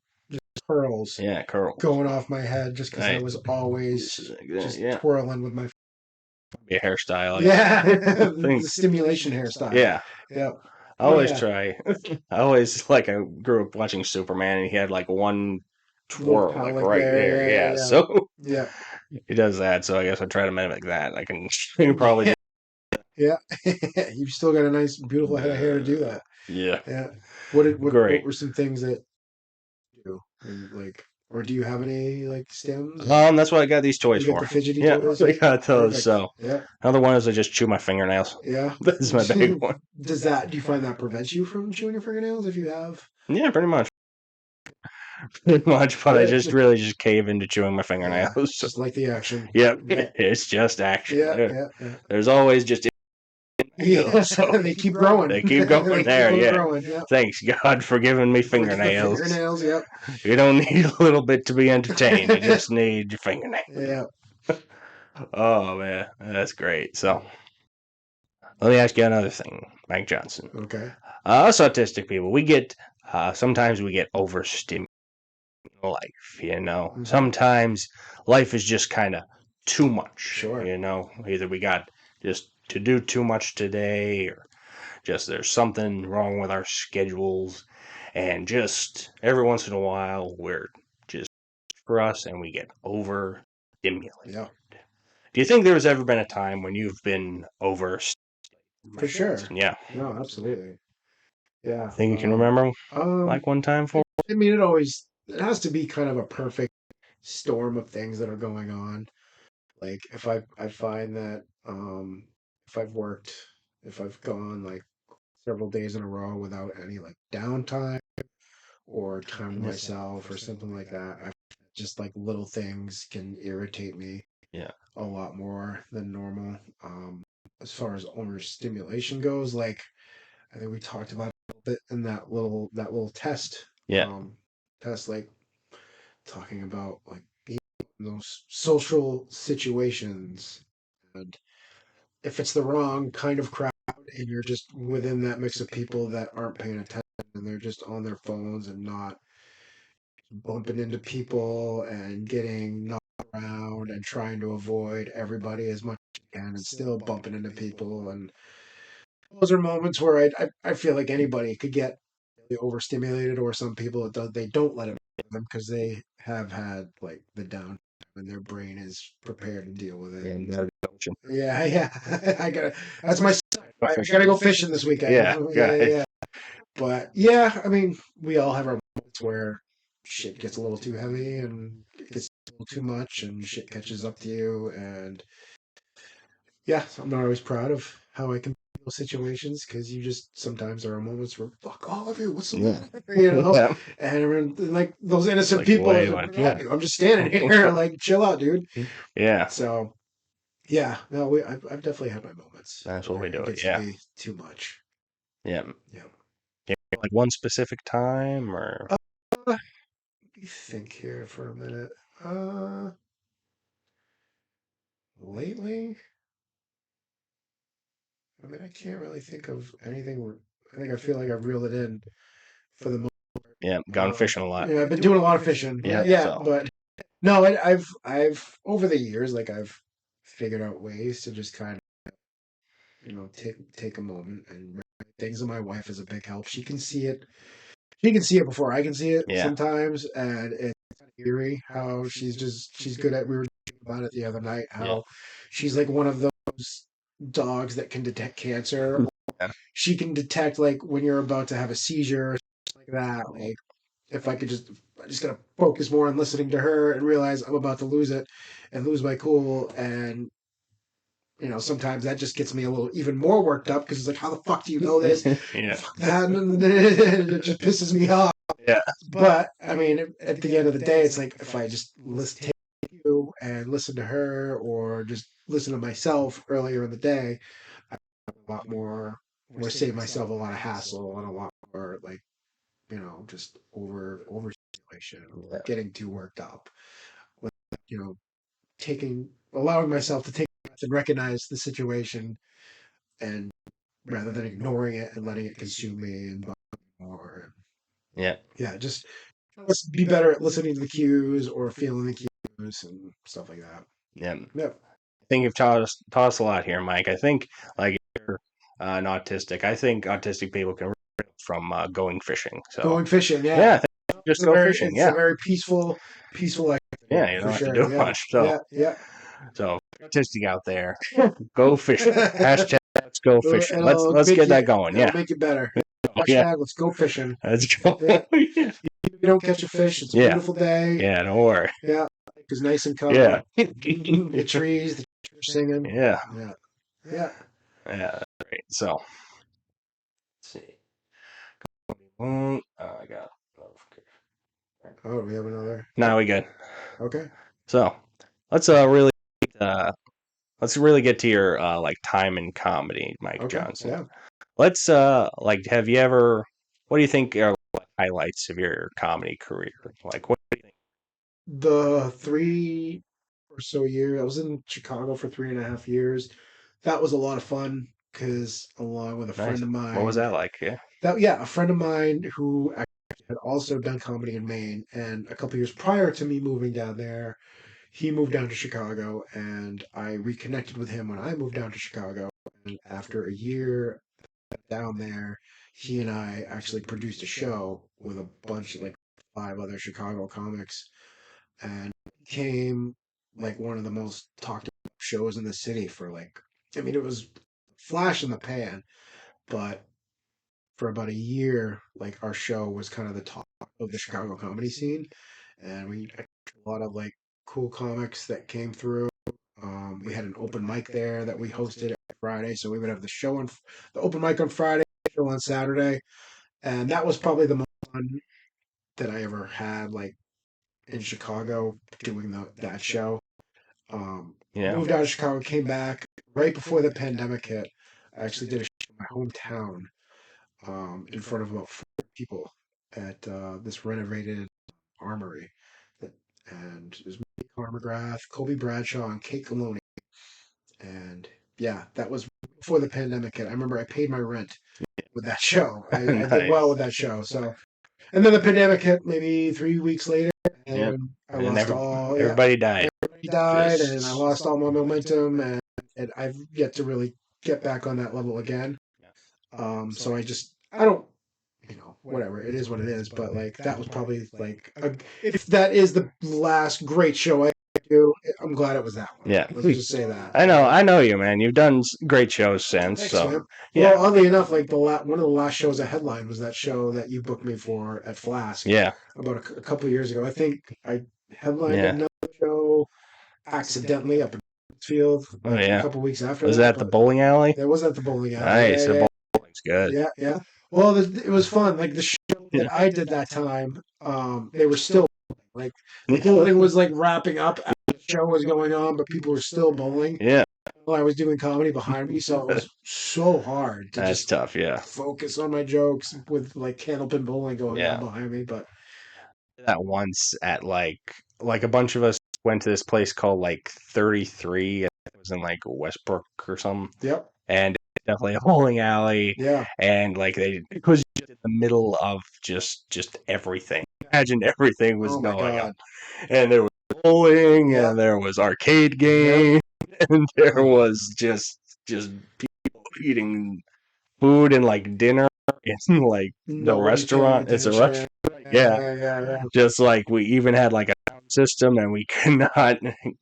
Speaker 2: curls
Speaker 1: Yeah. Curls.
Speaker 2: going off my head just because I
Speaker 1: Right.
Speaker 2: was always just
Speaker 1: Yeah.
Speaker 2: twirling with my
Speaker 1: Be a hairstyle.
Speaker 2: yeah
Speaker 1: I
Speaker 2: the
Speaker 1: think.
Speaker 2: stimulation hairstyle.
Speaker 1: Yeah.
Speaker 2: Yeah.
Speaker 1: I
Speaker 2: Oh
Speaker 1: always
Speaker 2: yeah,
Speaker 1: try. I always like I grew up watching Superman and he had like one
Speaker 2: little
Speaker 1: twirl like
Speaker 2: cowlick
Speaker 1: right
Speaker 2: there.
Speaker 1: there.
Speaker 2: Yeah,
Speaker 1: Yeah.
Speaker 2: yeah,
Speaker 1: So
Speaker 2: yeah,
Speaker 1: he does that. So I guess I try to mimic that. I can probably
Speaker 2: yeah,
Speaker 1: do
Speaker 2: yeah. You've still got a nice, beautiful head of hair to do that.
Speaker 1: yeah.
Speaker 2: Yeah. What
Speaker 1: Great.
Speaker 2: were some things that you do when like, or do you have any like stems?
Speaker 1: That's what I got these toys
Speaker 2: You got
Speaker 1: for.
Speaker 2: the fidgety
Speaker 1: Yeah,
Speaker 2: toys?
Speaker 1: I
Speaker 2: Yeah,
Speaker 1: got those.
Speaker 2: perfect.
Speaker 1: So
Speaker 2: Yeah,
Speaker 1: another one is I just chew my fingernails.
Speaker 2: yeah.
Speaker 1: This is my big one.
Speaker 2: Do you find that prevents you from chewing your fingernails if you have?
Speaker 1: Yeah, pretty much. Pretty much, but I
Speaker 2: Good.
Speaker 1: just really just cave into chewing my
Speaker 2: Yeah,
Speaker 1: fingernails. So,
Speaker 2: just like the action.
Speaker 1: yep,
Speaker 2: Yeah,
Speaker 1: it's just action.
Speaker 2: yeah, yeah, yeah.
Speaker 1: There's always just
Speaker 2: Yeah,
Speaker 1: so
Speaker 2: they keep growing.
Speaker 1: they keep going
Speaker 2: They keep
Speaker 1: there.
Speaker 2: on
Speaker 1: Yeah.
Speaker 2: growing. Yep.
Speaker 1: Thanks God for giving me
Speaker 2: For the
Speaker 1: fingernails.
Speaker 2: fingernails. Yep.
Speaker 1: You don't need a little bit to be entertained. You just need your fingernails.
Speaker 2: Yeah.
Speaker 1: Oh man, that's great. So let me ask you another thing, Mike Johnson.
Speaker 2: Okay.
Speaker 1: Us autistic people, we get sometimes we get overstimulated in life.
Speaker 2: Hmm.
Speaker 1: Sometimes life is just kind of too much.
Speaker 2: Sure.
Speaker 1: Either we got just to do too much today, or just there's something wrong with our schedules, and just every once in a while we're just for us and we get overstimulated.
Speaker 2: Yeah.
Speaker 1: Do you think there's ever been a time when you've been overstimulated?
Speaker 2: For sure.
Speaker 1: Yeah.
Speaker 2: No, absolutely. Yeah.
Speaker 1: Think you can remember
Speaker 2: Um.
Speaker 1: like one time for?
Speaker 2: I mean, it has to be kind of a perfect storm of things that are going on. Like if I find that if I've worked, if I've gone like several days in a row without any like downtime or time to
Speaker 1: Yes.
Speaker 2: myself or something like that, just like little things can irritate me
Speaker 1: Yeah.
Speaker 2: a lot more than normal. As far as overstimulation goes, like I think we talked about it a little bit in that little test,
Speaker 1: Yeah.
Speaker 2: um, like talking about like being in those social situations, and if it's the wrong kind of crowd and you're just within that mix of people that aren't paying attention and they're just on their phones and not bumping into people and getting knocked around and trying to avoid everybody as much as you can and still bumping into people. And those are moments where I feel like anybody could get really overstimulated, or some people they don't let it bother them because they have had like the downtime and their brain is prepared to deal with it.
Speaker 1: And
Speaker 2: And
Speaker 1: ocean.
Speaker 2: yeah, yeah, that's my son. I gotta go fishing this weekend.
Speaker 1: Yeah.
Speaker 2: Yeah, yeah,
Speaker 1: Got
Speaker 2: yeah. But yeah, I mean, we all have our moments where shit gets a little too heavy and it gets a little too much and shit catches up to you. And yeah, so I'm not always proud of how I can handle situations because you just sometimes there are moments where fuck all of you, what's the
Speaker 1: Yeah.
Speaker 2: matter? You know,
Speaker 1: Yeah.
Speaker 2: and like those innocent
Speaker 1: Like
Speaker 2: people,
Speaker 1: way
Speaker 2: are
Speaker 1: like
Speaker 2: like,
Speaker 1: yeah.
Speaker 2: I'm just standing here, like chill out, dude.
Speaker 1: Yeah.
Speaker 2: So yeah, no, I've definitely had my moments
Speaker 1: That's what
Speaker 2: where
Speaker 1: we do
Speaker 2: it
Speaker 1: it.
Speaker 2: gets to
Speaker 1: Yeah.
Speaker 2: be too much.
Speaker 1: Yeah.
Speaker 2: Yeah.
Speaker 1: Yeah. Like one specific time or
Speaker 2: Let me think here for a minute. Uh, lately, I mean, I can't really think of anything. I think I feel like I've reeled it in for the most.
Speaker 1: yeah, gone fishing a lot.
Speaker 2: Yeah, I've been doing a lot of fishing.
Speaker 1: Yeah.
Speaker 2: Yeah,
Speaker 1: So
Speaker 2: but no, I've over the years, like I've figured out ways to just kind of, take a moment and write things. And my wife is a big help. She can see it. She can see it before I can see it
Speaker 1: yeah.
Speaker 2: sometimes, and it theory. How she's good at. We were talking about it the other night.
Speaker 1: Yeah.
Speaker 2: How she's like one of those dogs that can detect cancer.
Speaker 1: Yeah.
Speaker 2: She can detect like when you're about to have a seizure, or something like that. Like if I could I just gotta focus more on listening to her and realize I'm about to lose it and lose my cool. And sometimes that just gets me a little even more worked up because it's like, how the fuck do you know this?
Speaker 1: Yeah.
Speaker 2: Fuck that, and it just pisses me off.
Speaker 1: Yeah.
Speaker 2: But I mean, at the end of the day, it's like if I just take you and listen to her, or just listen to myself earlier in the day, I have a lot more, or save myself a lot of hassle and a lot more like just over situation,
Speaker 1: Yeah.
Speaker 2: getting too worked up, with you know taking allowing myself to take a breath and recognize the situation, and rather than ignoring it and letting it consume me and bother me more.
Speaker 1: Yeah.
Speaker 2: Yeah, just let's be better at listening to the cues or feeling the cues and stuff like that.
Speaker 1: Yeah.
Speaker 2: Yep.
Speaker 1: I think you've taught us a lot here, Mike. I think like if you're an autistic. I think autistic people can learn from going fishing. So
Speaker 2: Going fishing,
Speaker 1: yeah,
Speaker 2: yeah.
Speaker 1: I think just go fishing.
Speaker 2: It's a
Speaker 1: Yeah.
Speaker 2: very peaceful activity
Speaker 1: Yeah, you
Speaker 2: for
Speaker 1: don't have to
Speaker 2: sure.
Speaker 1: do
Speaker 2: Yeah,
Speaker 1: much. So
Speaker 2: yeah, yeah.
Speaker 1: autistic out there, go fishing. Hashtag let's go fishing. Let's get that going.
Speaker 2: It'll
Speaker 1: Yeah.
Speaker 2: make it better.
Speaker 1: Oh, yeah.
Speaker 2: Hashtag let's go fishing.
Speaker 1: Let's go.
Speaker 2: Yeah.
Speaker 1: Yeah.
Speaker 2: If you don't catch a fish, it's a
Speaker 1: Yeah.
Speaker 2: beautiful day.
Speaker 1: Yeah. Don't worry.
Speaker 2: Yeah, it's nice and calm.
Speaker 1: Yeah.
Speaker 2: The trees, the trees are singing.
Speaker 1: Yeah.
Speaker 2: Yeah, yeah.
Speaker 1: Yeah. That's great. So let's see. I got.
Speaker 2: Oh, we have another.
Speaker 1: Now we good.
Speaker 2: Okay.
Speaker 1: So let's uh let's really get to your like time in comedy, Mike
Speaker 2: Okay.
Speaker 1: Johnson.
Speaker 2: Yeah.
Speaker 1: Let's like have you ever what do you think are like, highlights of your comedy career? Like what do you think?
Speaker 2: The 3 or so years I was in Chicago for 3.5 years. That was a lot of fun because along with a friend
Speaker 1: Nice.
Speaker 2: of
Speaker 1: What was
Speaker 2: mine,
Speaker 1: that like? Yeah.
Speaker 2: a friend of mine who actually had also done comedy in Maine, and a couple years prior to me moving down there, he moved down to Chicago, and I reconnected with him when I moved down to Chicago. And after a year down there, he and I actually produced a show with a bunch of like 5 other Chicago comics, and it became like one of the most talked about shows in the city for like, I mean, it was flash in the pan, but for about a year, like our show was kind of the top of the Chicago comedy scene, and we had a lot of like cool comics that came through. We had an open mic there that we hosted every Friday, so we would have the open mic on Friday, show on Saturday, and that was probably the most fun that I ever had, like in Chicago, doing that show.
Speaker 1: Yeah.
Speaker 2: Moved out of Chicago, came back right before the pandemic hit. I actually did a show in my hometown, in front of about 4 people at this renovated armory. That and it was me, Conor McGrath, Kobe Bradshaw, and Kate Coloni. And yeah, that was before the pandemic hit. I remember I paid my rent with that show. I did
Speaker 1: Nice.
Speaker 2: well with that show. So, and then the pandemic hit maybe 3 weeks later,
Speaker 1: Yep.
Speaker 2: and I
Speaker 1: And
Speaker 2: lost all. Yeah,
Speaker 1: everybody died.
Speaker 2: everybody died, and I
Speaker 1: Just
Speaker 2: lost all my momentum, and I've yet to really get back on that level again. So I don't, whatever. It is what it is. But like that was probably like if that is the last great show I do, I'm glad it was that one.
Speaker 1: yeah.
Speaker 2: Let's just say that.
Speaker 1: I know you, man. You've done great shows since.
Speaker 2: Thanks,
Speaker 1: So
Speaker 2: man.
Speaker 1: yeah.
Speaker 2: Well, oddly enough, like one of the last shows I headlined was that show that you booked me for at Flask
Speaker 1: Yeah.
Speaker 2: about a couple of years ago. I think I headlined
Speaker 1: Yeah.
Speaker 2: another show accidentally up in Field
Speaker 1: Oh
Speaker 2: like a
Speaker 1: yeah.
Speaker 2: couple weeks after
Speaker 1: Was
Speaker 2: that,
Speaker 1: that the
Speaker 2: but
Speaker 1: bowling alley?
Speaker 2: it wasn't at the bowling alley.
Speaker 1: Nice. The bowling's good.
Speaker 2: Yeah, yeah. Well, it was fun. Like the show
Speaker 1: Yeah.
Speaker 2: that I did that time, they were still like the bowling was like wrapping up as the show was going on, but people were still bowling
Speaker 1: Yeah.
Speaker 2: while I was doing comedy behind me. So it was so hard to
Speaker 1: That's
Speaker 2: just
Speaker 1: tough. Yeah.
Speaker 2: focus on my jokes with like candlepin bowling going on
Speaker 1: Yeah.
Speaker 2: behind me. But
Speaker 1: That once at like a bunch of us went to this place called like 33. It was in like Westbrook or something.
Speaker 2: yep,
Speaker 1: And it's definitely a bowling alley.
Speaker 2: yeah.
Speaker 1: And like it was just in the middle of just everything. Imagine everything was
Speaker 2: Oh my
Speaker 1: going on.
Speaker 2: god.
Speaker 1: And there was bowling
Speaker 2: Yep.
Speaker 1: and there was arcade
Speaker 2: Yep.
Speaker 1: games and there
Speaker 2: Oh,
Speaker 1: was just people eating food and like dinner in like the
Speaker 2: nobody paying
Speaker 1: restaurant. It's a
Speaker 2: attention.
Speaker 1: restaurant. Yeah.
Speaker 2: Yeah, yeah, yeah.
Speaker 1: Just like we even had like a system, and we could not.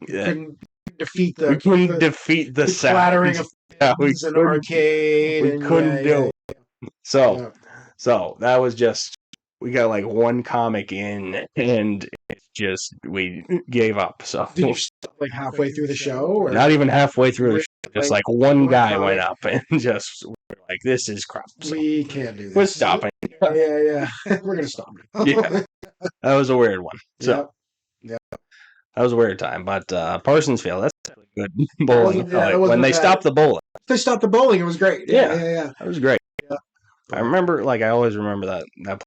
Speaker 2: Couldn't defeat
Speaker 1: We
Speaker 2: the
Speaker 1: couldn't defeat the
Speaker 2: clattering
Speaker 1: sound.
Speaker 2: of
Speaker 1: Yeah,
Speaker 2: things in arcade,
Speaker 1: we
Speaker 2: and
Speaker 1: couldn't do it. So,
Speaker 2: yeah.
Speaker 1: so that was just we got like one comic in, and it's just we gave up. So
Speaker 2: Did you stop like halfway through the show, or
Speaker 1: not even halfway through the
Speaker 2: Really?
Speaker 1: show, just
Speaker 2: Like,
Speaker 1: like one
Speaker 2: one
Speaker 1: guy
Speaker 2: comic?
Speaker 1: went up and just we're like, this is crap. So
Speaker 2: we can't do
Speaker 1: we're
Speaker 2: this?
Speaker 1: stopping.
Speaker 2: Yeah. We're gonna stop now.
Speaker 1: Yeah, that was a weird one. So
Speaker 2: Yep.
Speaker 1: that was a weird time. But Parsons Field, that's good bowling.
Speaker 2: That
Speaker 1: When
Speaker 2: wasn't
Speaker 1: they
Speaker 2: bad.
Speaker 1: stopped the bowling,
Speaker 2: They stopped the bowling. It was great. Yeah.
Speaker 1: that was great.
Speaker 2: Yeah.
Speaker 1: I remember, like, I always remember that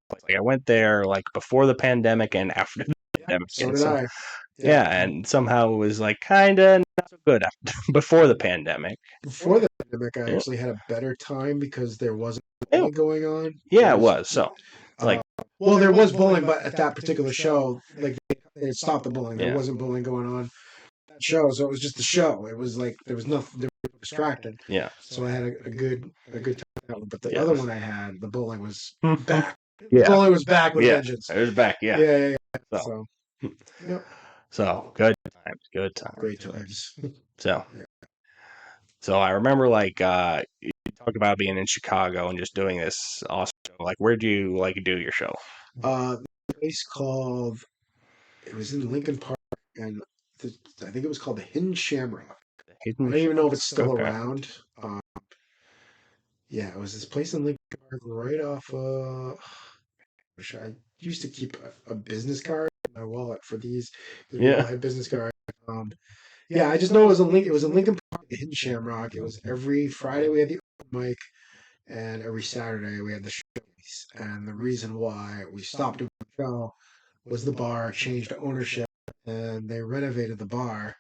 Speaker 1: place. Like, I went there like before the pandemic and after the pandemic.
Speaker 2: So
Speaker 1: and
Speaker 2: did I.
Speaker 1: Yeah, and somehow it was like kind of not so good after, before the pandemic.
Speaker 2: Before the pandemic, I
Speaker 1: Yeah,
Speaker 2: actually had a better time because there wasn't
Speaker 1: yeah,
Speaker 2: bowling going on.
Speaker 1: yeah, it was. So it's like,
Speaker 2: Well, there was bowling, but at that particular show, like they stopped the bowling. There
Speaker 1: yeah,
Speaker 2: wasn't bowling going on at that show, so it was just the show. It was like there was nothing. They were distracted.
Speaker 1: yeah,
Speaker 2: So I had a good time with that one. But the
Speaker 1: yeah,
Speaker 2: other one I had, the bowling was
Speaker 1: yeah,
Speaker 2: back. The bowling was back with vengeance.
Speaker 1: it was back. Yeah,
Speaker 2: Yeah.
Speaker 1: so
Speaker 2: Yep.
Speaker 1: so good times, good times.
Speaker 2: Great times.
Speaker 1: So
Speaker 2: Yeah.
Speaker 1: so I remember like you talked about being in Chicago and just doing this awesome show. Like, where do you like do your show?
Speaker 2: A place called, it was in Lincoln Park, and I think it was called the Hidden Shamrock. I don't even know if it's still
Speaker 1: Okay.
Speaker 2: around. Yeah, it was this place in Lincoln Park right off. I used to keep a business card in my wallet for these because we all
Speaker 1: Yeah.
Speaker 2: had business cards. Yeah, I just know it was a link. It was in Lincoln Park, the Hidden Shamrock. It was every Friday we had the open mic, and every Saturday we had the showcase. And the reason why we stopped doing the show was the bar changed ownership, and they renovated the bar,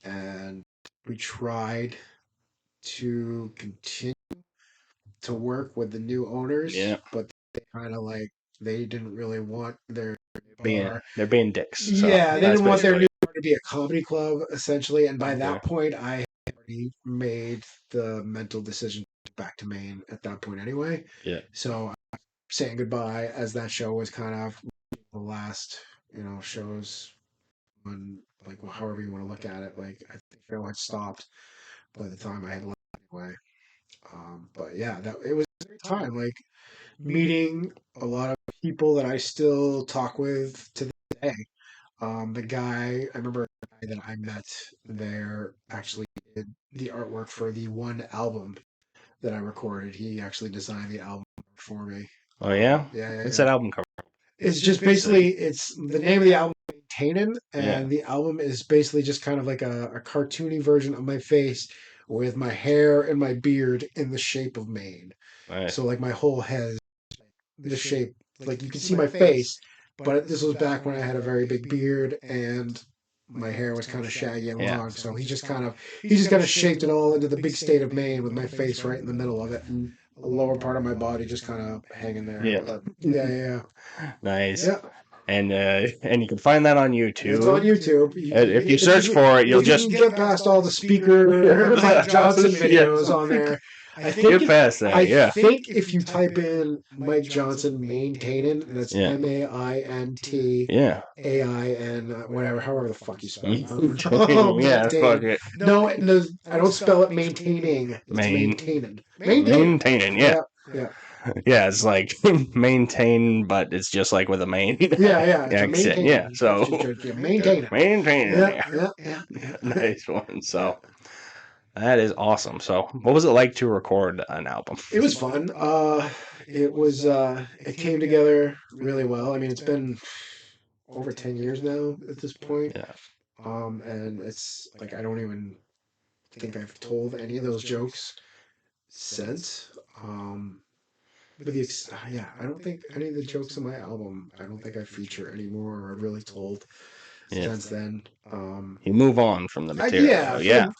Speaker 2: and we tried to continue to work with the new owners,
Speaker 1: Yeah.
Speaker 2: but they kind of like they didn't really want their
Speaker 1: Being
Speaker 2: bar.
Speaker 1: they're being dicks. So
Speaker 2: Yeah, they
Speaker 1: that's
Speaker 2: didn't want their
Speaker 1: basically
Speaker 2: new bar to be a comedy club essentially, and by
Speaker 1: it. Yeah.
Speaker 2: that point, I had already made the mental decision to back to Maine at that point anyway.
Speaker 1: Yeah.
Speaker 2: So saying goodbye as that show was kind of the last, shows on like however you want to look at it. Like I think the show had stopped by the time I had left anyway. But yeah, that it was a great time. Like meeting a lot of people that I still talk with to this day. The guy I remember a guy that I met there actually did the artwork for the one album that I recorded. He actually designed the album for me.
Speaker 1: Oh yeah.
Speaker 2: Yeah.
Speaker 1: What's that album cover?
Speaker 2: It's just basically it's the name of the album is Maintaining,
Speaker 1: Yeah.
Speaker 2: and the album is basically just kind of like a cartoony version of my face with my hair and my beard in the shape of Maine.
Speaker 1: Nice.
Speaker 2: So like my whole head is the shape, like you can see my face, but this was back when I had a very big beard and my hair was kind of shaggy and
Speaker 1: Yeah.
Speaker 2: long. So he just kind of shaped it all into the big state of Maine with my face right in the middle of it, and the lower part of my body just kind of hanging there.
Speaker 1: Yeah.
Speaker 2: But yeah.
Speaker 1: Nice.
Speaker 2: Yeah.
Speaker 1: And you can find that on YouTube.
Speaker 2: It's on YouTube.
Speaker 1: If you search for it, you'll just
Speaker 2: get past all the speaker Mike Johnson videos on there. I think
Speaker 1: get past that.
Speaker 2: I think if you type in Mike Johnson maintaining, that's MAINT
Speaker 1: Yeah.
Speaker 2: AIN whatever, however the fuck you spell it.
Speaker 1: Yeah, fuck it.
Speaker 2: No, I don't spell it maintaining. It's maintaining.
Speaker 1: Maintaining, yeah.
Speaker 2: Yeah.
Speaker 1: Yeah, it's like maintain, but it's just like with a main.
Speaker 2: Yeah.
Speaker 1: Accent. Yeah, so
Speaker 2: maintaining.
Speaker 1: maintaining.
Speaker 2: Yeah.
Speaker 1: Nice one. So that is awesome. So what was it like to record an album?
Speaker 2: It was fun. It came together really well. I mean, it's been over 10 years now at this point.
Speaker 1: Yeah.
Speaker 2: And it's like I don't even think I've told any of those jokes since. I don't think any of the jokes in my album, I don't think I feature anymore or I've really told since then.
Speaker 1: You move on from the material.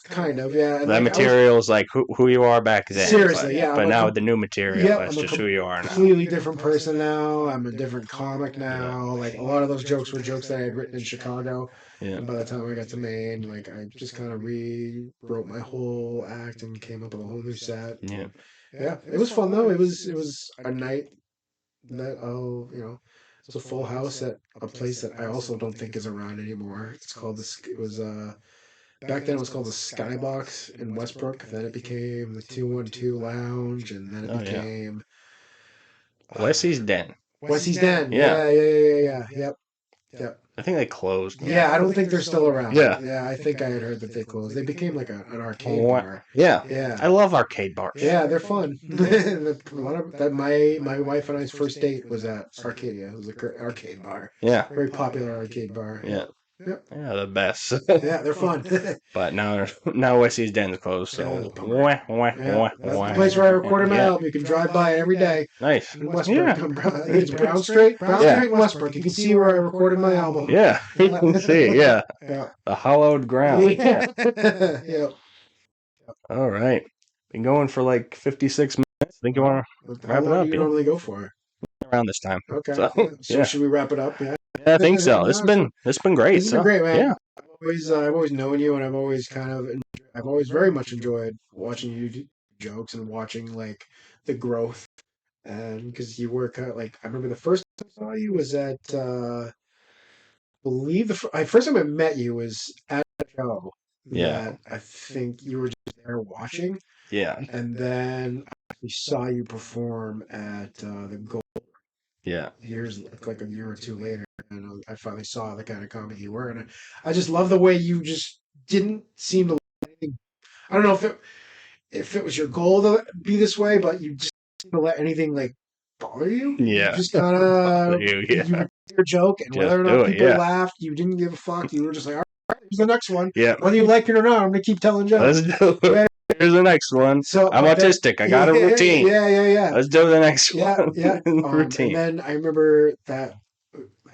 Speaker 2: Kind of, yeah. And
Speaker 1: that material is like who you are back then.
Speaker 2: Seriously,
Speaker 1: But now with the new material, that's just who you are now.
Speaker 2: Completely different person now. I'm a different comic now. Like a lot of those jokes were jokes that I had written in Chicago.
Speaker 1: Yeah.
Speaker 2: And by the time I got to Maine, like I just kind of rewrote my whole act and came up with a whole new set.
Speaker 1: Yeah.
Speaker 2: Yeah, it was fun though. It was a night that It's a Full House at a place that I also don't think is around anymore. It's called it was back then it was called the Skybox in Westbrook. Then it became the 212 Lounge, and then it
Speaker 1: Oh yeah,
Speaker 2: became
Speaker 1: Wessy's Den.
Speaker 2: Wessy's Den.
Speaker 1: Yeah.
Speaker 2: Yeah. Yep. Yep.
Speaker 1: I think they closed.
Speaker 2: Yeah, I don't think they're still around.
Speaker 1: Yeah.
Speaker 2: Yeah, I think I had heard that they closed. They became like an arcade
Speaker 1: What?
Speaker 2: bar.
Speaker 1: Yeah.
Speaker 2: Yeah.
Speaker 1: I love arcade bars.
Speaker 2: Yeah, they're fun. My wife and I's first date was at Arcadia. It was an arcade bar.
Speaker 1: Yeah.
Speaker 2: Very popular arcade bar.
Speaker 1: Yeah.
Speaker 2: Yep.
Speaker 1: Yeah, the best.
Speaker 2: Yeah, they're fun.
Speaker 1: But now Wessy's Den's closed, so
Speaker 2: Yeah, bummer.
Speaker 1: yeah,
Speaker 2: That's the place where I recorded my album. You can drive by it every day
Speaker 1: Nice.
Speaker 2: in Westbrook.
Speaker 1: Yeah.
Speaker 2: It's Brown Street. Brown
Speaker 1: Yeah.
Speaker 2: Street in Westbrook. You can see where I recorded my album.
Speaker 1: Yeah, you can see. Yeah,
Speaker 2: Yeah.
Speaker 1: the hollowed ground.
Speaker 2: Yeah. Yeah.
Speaker 1: All right, been going for like 56 minutes. I think you want to
Speaker 2: How
Speaker 1: wrap it
Speaker 2: long
Speaker 1: up?
Speaker 2: do you normally go for?
Speaker 1: Around this time.
Speaker 2: Okay.
Speaker 1: So,
Speaker 2: So
Speaker 1: yeah.
Speaker 2: should we wrap it up? Yeah.
Speaker 1: Yeah, I think so. This has been great.
Speaker 2: This has been great, man.
Speaker 1: Yeah.
Speaker 2: I've always known you, and I've always I've always very much enjoyed watching you do jokes and watching like the growth, and because you were kind of like I remember the first time I saw you was at believe first time I met you was at a show
Speaker 1: Yeah.
Speaker 2: that I think you were just there watching,
Speaker 1: Yeah.
Speaker 2: and then I saw you perform at the Gold
Speaker 1: Yeah.
Speaker 2: years like a year or two later, and I finally saw the kind of comedy you were, and I just love the way you just didn't seem to. I don't know if it was your goal to be this way, but you just didn't let anything like bother you.
Speaker 1: Yeah.
Speaker 2: You just kind of
Speaker 1: You,
Speaker 2: you
Speaker 1: yeah.
Speaker 2: would do your joke, and
Speaker 1: Just
Speaker 2: whether or
Speaker 1: do
Speaker 2: not
Speaker 1: it,
Speaker 2: people
Speaker 1: yeah.
Speaker 2: laughed, you didn't give a fuck. You were just like, all right, here's the next one.
Speaker 1: Yeah.
Speaker 2: Whether you like it or not, I'm gonna keep telling jokes.
Speaker 1: Let's do it. Here's the next one.
Speaker 2: So
Speaker 1: I'm autistic. I got a routine.
Speaker 2: Yeah.
Speaker 1: Let's do the next
Speaker 2: Yeah,
Speaker 1: one.
Speaker 2: yeah.
Speaker 1: Routine.
Speaker 2: And then I remember that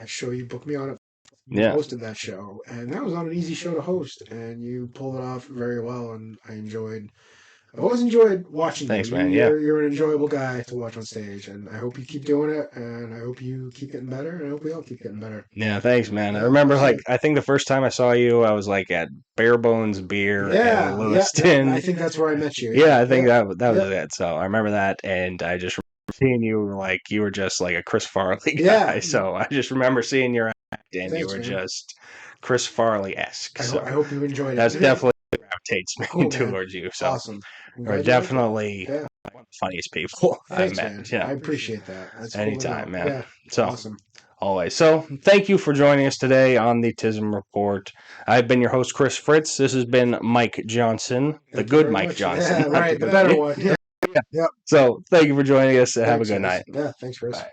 Speaker 2: show you booked me on it. You
Speaker 1: Yeah.
Speaker 2: hosted that show, and that was not an easy show to host, and you pulled it off very well, and I've always enjoyed watching
Speaker 1: Thanks,
Speaker 2: you.
Speaker 1: man. Yeah.
Speaker 2: You're an enjoyable guy to watch on stage, and I hope you keep doing it, and I hope you keep getting better, and I hope we all keep getting better.
Speaker 1: Yeah, thanks, man. I
Speaker 2: Yeah,
Speaker 1: remember,
Speaker 2: appreciate
Speaker 1: I think the first time I saw you, I was like at Bare Bones Beer
Speaker 2: Yeah,
Speaker 1: in Lewiston.
Speaker 2: I think that's where I met you.
Speaker 1: Yeah, I think that was
Speaker 2: Yeah.
Speaker 1: it. So I remember that, and I just remember seeing you like you were just like a Chris Farley guy.
Speaker 2: Yeah.
Speaker 1: So I just remember seeing your act, and you
Speaker 2: Thanks,
Speaker 1: were
Speaker 2: man.
Speaker 1: just Chris Farley-esque. So
Speaker 2: I hope you enjoyed it.
Speaker 1: that's definitely what gravitates me
Speaker 2: Cool, man.
Speaker 1: towards you. So
Speaker 2: Awesome.
Speaker 1: you're definitely
Speaker 2: Yeah.
Speaker 1: one of the funniest people
Speaker 2: Thanks,
Speaker 1: I've
Speaker 2: man.
Speaker 1: met. Yeah,
Speaker 2: I appreciate that. That's cool to
Speaker 1: anytime,
Speaker 2: know.
Speaker 1: man.
Speaker 2: Yeah.
Speaker 1: So
Speaker 2: Awesome.
Speaker 1: always. So thank you for joining us today on the Tism Report. I've been your host, Chris Fritz. This has been Mike Johnson, the
Speaker 2: Thank you
Speaker 1: good
Speaker 2: very
Speaker 1: Mike
Speaker 2: much.
Speaker 1: Johnson.
Speaker 2: Yeah,
Speaker 1: not
Speaker 2: right. The better one. Yeah.
Speaker 1: So thank you for joining us. Have a
Speaker 2: Thanks,
Speaker 1: good
Speaker 2: guys.
Speaker 1: night.
Speaker 2: Yeah. Thanks, Chris.
Speaker 1: Bye.